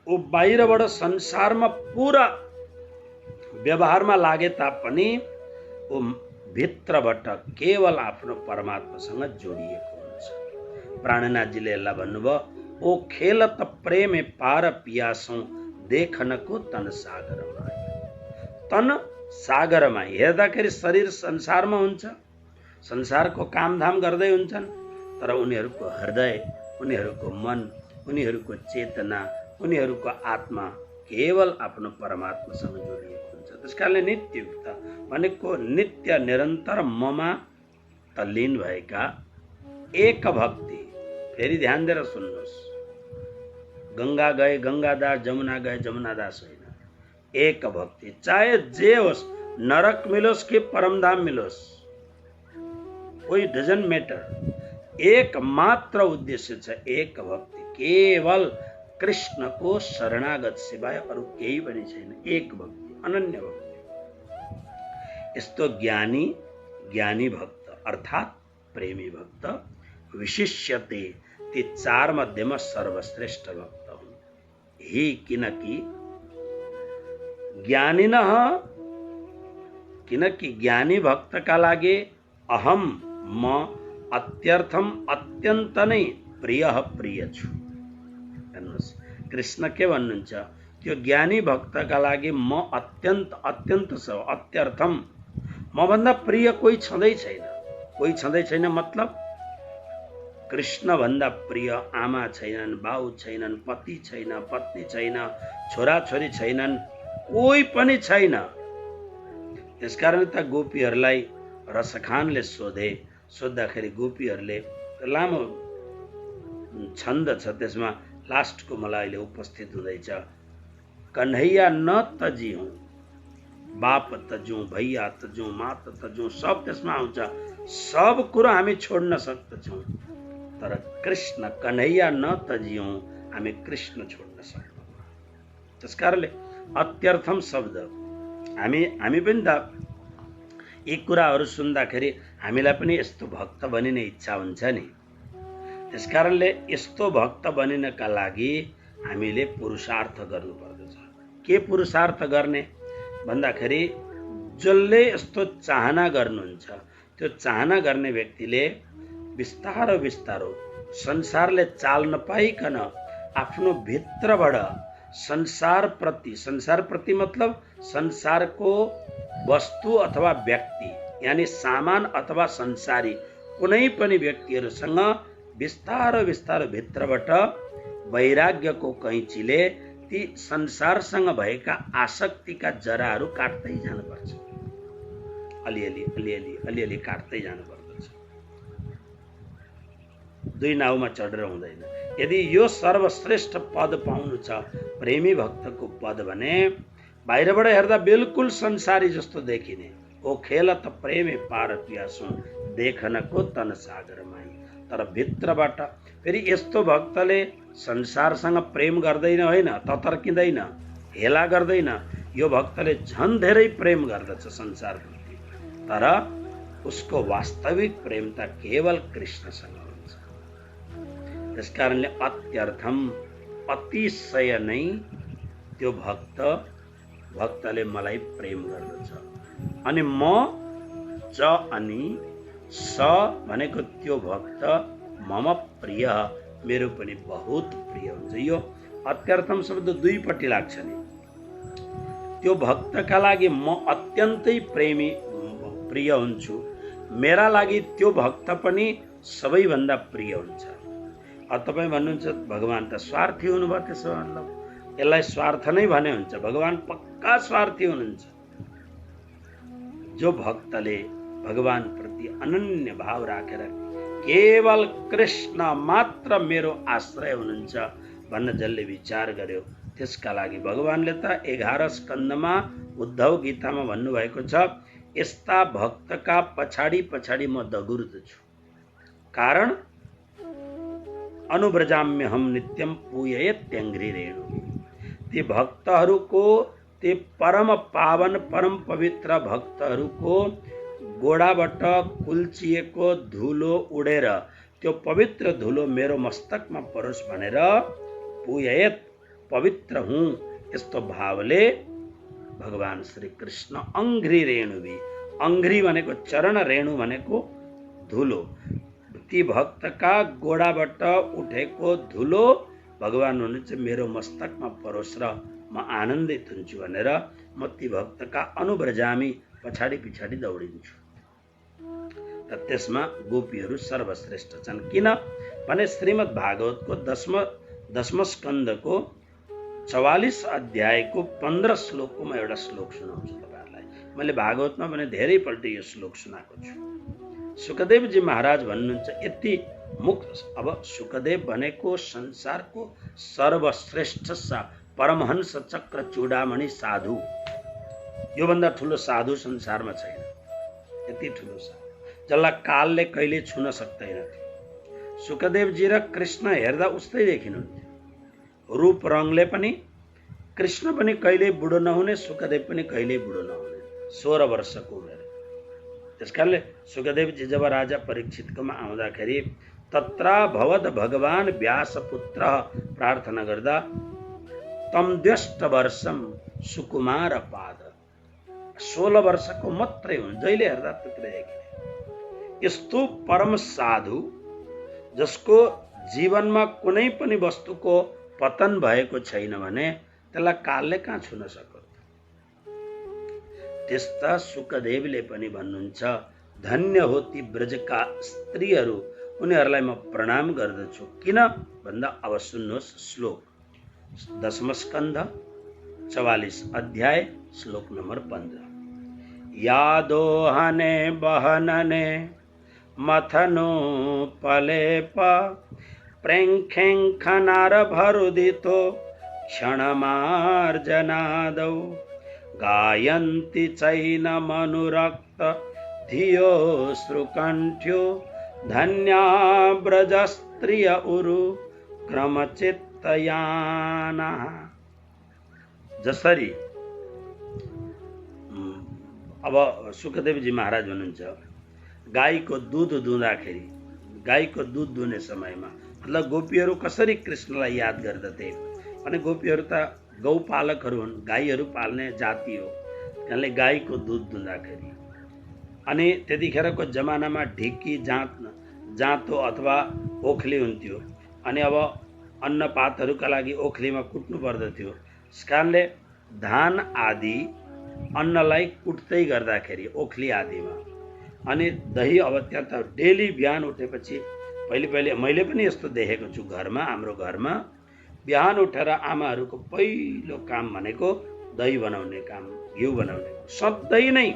ऊ बाहिरबाट संसारमा पुरा व्यवहारमा लागे तापनि ऊ भित्रबाट केवल आफ्नो परमात्मासँग जोडिएको हुन्छ। प्राणनाथजीले यसलाई भन्नुभयो, ओ खेलत प्रेमे पार पियासौं देखनको तन सागरमा। तन सागरमा हेर्दाखेरि शरीर संसारमा हुन्छ, संसारको कामधाम गर्दै हुन्छन्, तर उनीहरूको हृदय, उनीहरूको मन, उनीहरूको चेतना, उनीहरूको आत्मा केवल आफ्नो परमात्मासँग जोडिएको हुन्छ। त्यसकारणले नित्ययुक्त भनेको नित्य निरन्तर ममा तल्लीन भएका एक भक्ति। फेरि ध्यान दिएर सुन्नुहोस्, गंगा गए गंगादास, जमुना गए जमुनादास होइन, एक भक्ति। चाहे जे होस्, नरक मिलोस् कि परमधाम मिलोस्, कोई डजन्ट मैटर, एक मात्र उद्देश्य छ, एक भक्ति। केवल कृष्णको शरणागत सिवाय अरू केही पनि छैन, एक भक्ति, अनन्य भक्ति। यस्तो ज्ञानी भक्त अर्थात् प्रेमी भक्त विशिष्यते, ती चार मध्येमा सर्वश्रेष्ठ भक्त हुन्। ही किनकि ज्ञानी भक्तका लागि अहम म अत्यर्थम अत्यन्त नै प्रिय छु। हेर्नुहोस्, कृष्ण के भन्नुहुन्छ, त्यो ज्ञानी भक्तका लागि म अत्यन्त छ, अत्यर्थम, म भन्दा प्रिय कोही छँदै छैन। मतलब कृष्ण भन्दा प्रिय आमा छैनन्, बाउ छैनन्, पति छैन, पत्नी छैन, छोराछोरी छैनन्, कोही पनि छैन। त्यसकारण त गोपीहरूलाई रसखानले सोद्धाखेरि गोपीहरूले लामो छन्द छ, त्यसमा लास्टको मलाई अहिले उपस्थित हुँदैछ, कन्हैया न तजिउँ, बाप तजौँ, भैया तजौँ, मात तजौँ, सब त्यसमा आउँछ। सब कुरो हामी छोड्न सक्दछौँ, तर कृष्ण कन्हैया न तजिउँ, हामी कृष्ण छोड्न सक्दैनौँ। त्यसकारणले अत्यर्थम शब्द हामी पनि त यी कुराहरू सुन्दाखेरि हामीलाई पनि यस्तो भक्त बनिने इच्छा हुन्छ नि। त्यसकारणले यस्तो भक्त बनिनका लागि हामीले पुरुषार्थ गर्नुपर्दछ। के पुरुषार्थ गर्ने भन्दाखेरि जसले यस्तो चाहना गर्नुहुन्छ, त्यो चाहना गर्ने व्यक्तिले बिस्तारो संसारले चाल नपाइकन आफ्नो भित्रबाट संसार प्रति मतलब संसारको वस्तु अथवा व्यक्ति, यानी सामान अथवा संसारी कुनै पनि व्यक्तिहरूसँग बिस्तारो भित्रबाट वैराग्यको कैँचीले ती संसारसँग भएका आसक्तिका जराहरू काट्दै जानुपर्छ। अलिअलि काट्दै जानुपर्दछ। दुई नाउमा चढेर हुँदैन। यदि यो सर्वश्रेष्ठ पद पाउनु छ, प्रेमी भक्तको पद भने बाहिरबाट हेर्दा बिल्कुल संसारी जस्तो देखिने, ओ खेल त प्रेमे पार पियासु देखनको तन सागरमाई, तर भित्रबाट फेरि यस्तो भक्तले संसारसँग प्रेम गर्दैन, होइन, ततर्किँदैन, हेला गर्दैन। यो भक्तले झन् धेरै प्रेम गर्दछ संसारप्रति, तर उसको वास्तविक प्रेम त केवल कृष्णसँग हुन्छ। त्यसकारणले अत्यर्थम, अतिशय नै त्यो भक्तले मलाई प्रेम गर्दछ। अनि म च अनि स भनेको त्यो भक्त मम प्रिय, मेरो पनि बहुत प्रिय हुन्छ। यो अत्यर्थम शब्द दुईपट्टि लाग्छ नि। त्यो भक्तका लागि म अत्यन्तै प्रिय हुन्छु, मेरा लागि त्यो भक्त पनि सबैभन्दा प्रिय हुन्छ। तपाईँ भन्नुहुन्छ भगवान त स्वार्थी हुनुभयो, त्यसो मतलब यसलाई स्वार्थ नै भने हुन्छ। भगवान पक्का स्वार्थी हुनुहुन्छ। जो भक्तले भगवान प्रति अनन्य भाव राखेर केवल कृष्ण मात्र मेरो आश्रय हुनुहुन्छ भन्न जसले विचार गर्यो, त्यसका लागि भगवानले त 11 स्कन्धमा उद्धव गीतामा भन्नुभएको छ, यस्ता भक्तका पछाडि म दगुर्दछु। कारण अनुव्रजाम्य हम नित्यम पूयत्यङ्घ्रि रेणु। ती भक्तहरूको, ती परम पावन परम पवित्र भक्तहरूको गोडाबाट कुल्चिएको धुलो उडेर त्यो पवित्र धुलो मेरो मस्तकमा परोस् भनेर पूयत, पवित्र हुँ, यस्तो भावले भगवान श्री कृष्ण अंघ्रि रेणुवी, अंघ्रि भनेको चरण, रेणु भनेको धुलो, ती भक्तका गोडाबाट उठेको धुलो भगवान हुनुहुन्छ मेरो मस्तकमा परोस् र म आनन्दित हुन्छु भनेर म ती भक्तका अनुव्रजामी, पछाडि दौडिन्छु। त त्यसमा गोपीहरू सर्वश्रेष्ठ छन्। किन भने श्रीमद् भागवतको 10 स्कन्धको 44 अध्यायको 15 श्लोकको म एउटा श्लोक सुनाउँछु तपाईहरुलाई। मैले भागवतमा पनि धेरैपल्ट यो श्लोक सुनाएको छु। सुखदेवजी महाराज भन्नुहुन्छ यति मुक्त। अब सुखदेव भनेको संसारको सर्वश्रेष्ठ परमहंस चक्र चूडामणि साधु। यो भन्दा ठुलो साधु संसारमा छैन। यति ठुलो साधु जसलाई कालले कहिले छुन सक्दैन थियो। सुखदेवजी र कृष्ण हेर्दा उस्तै देखिनुहुन्थ्यो। रूप रङले पनि कृष्ण पनि कहिले बुढो नहुने, सुखदेव पनि कहिले बुढो नहुने। 16 वर्षको उमेर। त्यसकारणले सुखदेवजी जब राजा परीक्षितकोमा आउँदाखेरि तत्र भवद भगवान व्यासपुत्र प्रार्थना गर्दा तम 2 वर्षम सुकुमार पाद। 16 वर्षको मात्रै हुन्, जहिले हेर्दा त्यत्रै देखिने। यस्तो परम साधु जसको जीवनमा कुनै पनि वस्तुको पतन भएको छैन भने त्यसलाई कालले कहाँ छुन सक्यो। त्यस्ता सुखदेवले पनि भन्नुहुन्छ धन्य हो ती ब्रजका स्त्रीहरू, उनीहरूलाई म प्रणाम गर्दछु। किन भन्दा अब सुन्नुहोस् श्लोक 10 स्कन्ध 44 अध्याय श्लोक नम्बर 15। यादोहने बहनने मथनो पलेप प्रेंखेंखनार भरुदितो क्षणमार्जनादौ गायन्ति चैनमनुरक्त धियो श्रुकण्ठ्यो धन्या ब्रजस्त्रिय उरु क्रमचित्तयाना। जसरी अब सुखदेवजी महाराज हुनुहुन्छ गाईको दूध दुहुँदाखेरि, गाईको दूध दुहुने समयमा मतलब गोपीहरू कसरी कृष्णलाई याद गर्दथे भने गोपीहरू त गौपालकहरू हुन्, गाईहरू पाल्ने जाति हो। त्यसले गाईको दूध दुहुँदाखेरि अनि त्यतिखेरको जमानामा ढिकी जाँतो अथवा ओखली हुन्थ्यो। अनि अब अन्नपातहरूका लागि ओखलीमा कुट्नु पर्दथ्यो। त्यसकारणले धान आदि अन्नलाई कुट्दै गर्दाखेरि ओखली आदिमा अनि दही अब त्यहाँ त डेली बिहान उठेपछि पहिले मैले पनि यस्तो देखेको छु घरमा। हाम्रो घरमा बिहान उठेर आमाहरूको पहिलो काम भनेको दही बनाउने काम, घिउ बनाउने। सधैँ नै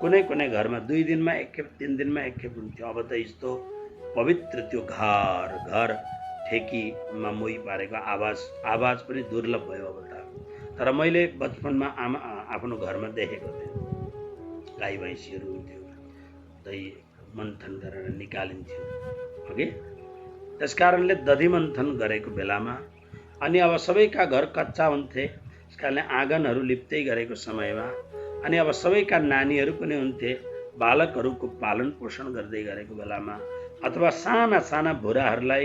कुनै कुनै घरमा 2 दिनमा एकखेप 3 दिनमा एकखेप हुन्थ्यो। अब त यस्तो पवित्र त्यो घर घर ठेकीमा मोही पारेको आवाज पनि दुर्लभ भयो अब त। तर मैले बचपनमा आफ्नो घरमा देखेको थिएँ। गाई भैँसीहरू हुन्थ्यो, दही मन्थन गरेर निकालिन्थ्यो अघि। त्यसकारणले दधी मन्थन गरेको बेलामा अनि अब सबैका घर कच्चा हुन्थे। त्यसकारणले आँगनहरू लिप्दै गरेको समयमा अनि अब सबैका नानीहरू पनि हुन्थे। बालकहरूको पालन पोषण गर्दै गरेको बेलामा अथवा साना साना भुराहरूलाई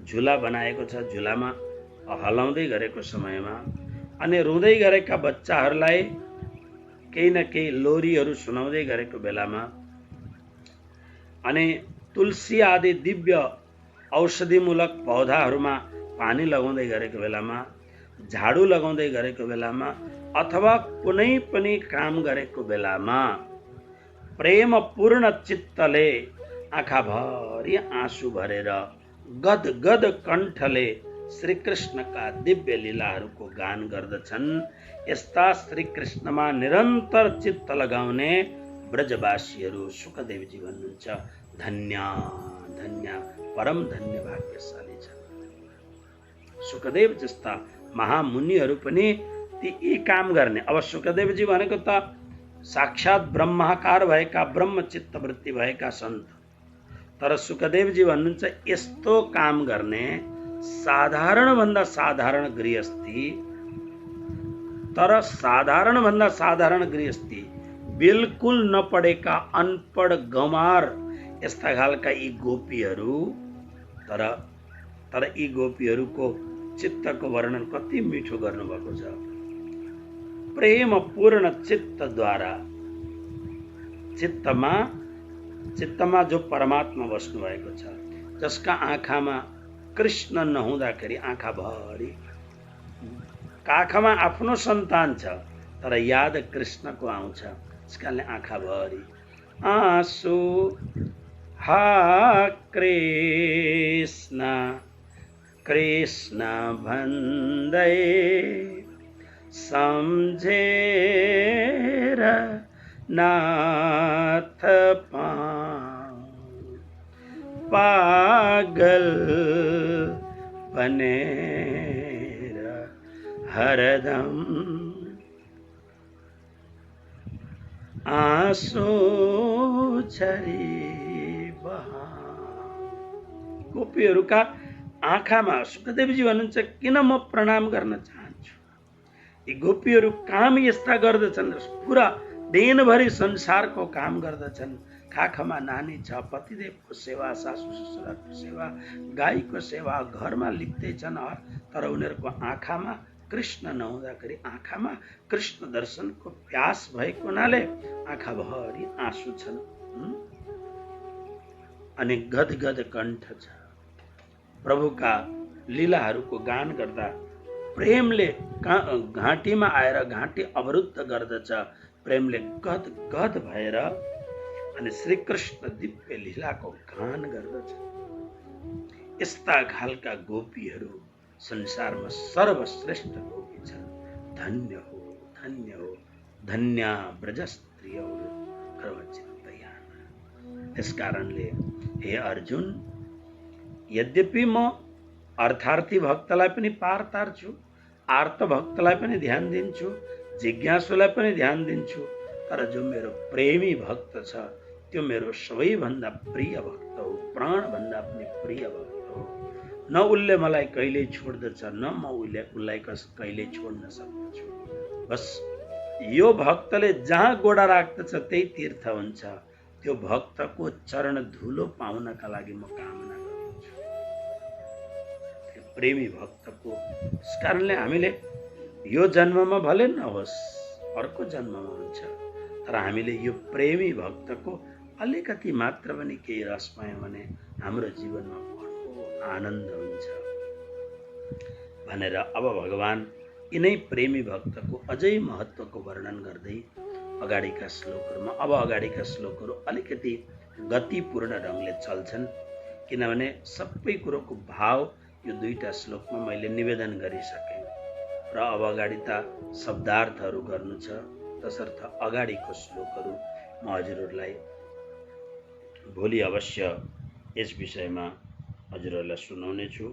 झुला बनाएको छ, झुलामा हलाउँदै गरेको समयमा अनि रुँदै गरेका बच्चाहरूलाई केही न केही लोरीहरू सुनाउँदै गरेको बेलामा अनि तुलसी आदि दिव्य औषधिमूलक पौधाहरूमा पानी लगाउँदै गरेको बेलामा, झाडु लगाउँदै गरेको बेलामा अथवा कुनै पनि काम गरेको बेलामा प्रेमपूर्ण चित्तले आँखाभरि आँसु भरेर गदगद कण्ठले श्रीकृष्णका दिव्य लीलाहरूको गान गर्दछन्। यस्ता श्रीकृष्णमा निरन्तर चित्त लगाउने ब्रजवासीहरू सुखदेवजी भन्नुहुन्छ धन्य धन्य परम धन्य भाग्यशाली छन्। सुखदेव जस्ता महामुनिहरू पनि यी काम गर्ने। अब सुखदेवजी भनेको त साक्षात ब्रह्माकार भएका ब्रह्मचित्त वृत्ति भएका सन्त। तर सुखदेवजी भन्नुहुन्छ यस्तो काम गर्ने साधारण भन्दा साधारण गृहस्थी, तर साधारण भन्दा साधारण गृहस्थी बिल्कुल नपढेका अनपढ गमार यस्ता खालका यी गोपीहरू। तर यी गोपीहरूको चित्तको वर्णन कति मिठो गर्नुभएको छ। प्रेम पूर्ण चित्तद्वारा चित्तमा जो परमात्मा बस्नु भएको छ, जसका आँखामा कृष्ण नहुँदाखेरि आँखाभरि काखमा आफ्नो सन्तान छ तर याद कृष्णको आउँछ। त्यसकारणले आँखाभरि आँसु हा कृष्ण कृष्ण भन्दै सम्झेर नाथ पागल बनेर हरदम आँसु झरिबहा। गोपीहरूका आँखामा सुखदेवजी भन्नुहुन्छ किन म प्रणाम गर्न चाहन्छु। यी गोपीहरू काम यस्ता गर्दछन्, पुरा दिनभरि संसारको काम गर्दछन्। खाखमा नानी छ, पतिदेवको सेवा, सासु ससुराको सेवा, गाईको सेवा, घरमा लिप्दैछन्, तर उनीहरूको आँखामा कृष्ण नहुँदाखेरि आँखामा कृष्ण दर्शनको प्यास भएको हुनाले आँखाभरि आँसु छन्। अनि गदगद कण्ठ छ। प्रभुका लीलाहरूको गान गर्दा प्रेमले घाँटीमा आएर घाँटी अवरुद्ध गर्दछ। प्रेमले गदगद भएर अनि श्री कृष्ण दिव्य लीलाको गान गर्दछ। यस्ता खालका गोपीहरू संसारमा सर्वश्रेष्ठ गोपी छन्। धन्य हो, धन्य हो, धन्य ब्रजस्त्रियौ गर्वचिन्तयाना। यस कारणले हे अर्जुन, यद्यपि म अर्थार्थी भक्तलाई पनि पार तार्छु, आर्त भक्तलाई पनि ध्यान दिन्छु, जिज्ञासुलाई पनि ध्यान दिन्छु, तर जो मेरो प्रेमी भक्त छ त्यो मेरो सबैभन्दा प्रिय भक्त हो, प्राणभन्दा पनि प्रिय भक्त हो। न उसले मलाई कहिल्यै छोड्दछ, न म उसलाई कहिल्यै छोड्न सक्दछु। बस यो भक्तले जहाँ गोडा राख्दछ त्यही तीर्थ हुन्छ। त्यो भक्तको चरण धुलो पाउनका लागि म कामना गर्दछु। प्रेमी भक्तको यस कारणले हामीले यो जन्ममा भले नहोस् अर्को जन्ममा हुन्छ, तर हामीले यो प्रेमी भक्तको अलिकति मात्र पनि केही रस पायौँ भने हाम्रो जीवनमा आनन्द हुन्छ भनेर अब भगवान यिनै प्रेमी भक्तको अझै महत्त्वको वर्णन गर्दै अगाडिका श्लोकहरू अलिकति गतिपूर्ण ढङ्गले चल्छन्, किनभने सबै कुरोको भाव यो दुईटा श्लोकमा मैले निवेदन गरिसकेँ र अब अगाडि त शब्दार्थहरू गर्नु छ। तसर्थ अगाडिको श्लोकहरू म हजुरहरूलाई भोलि अवश्य यस विषयमा हजुरहरूलाई सुनाउने छु।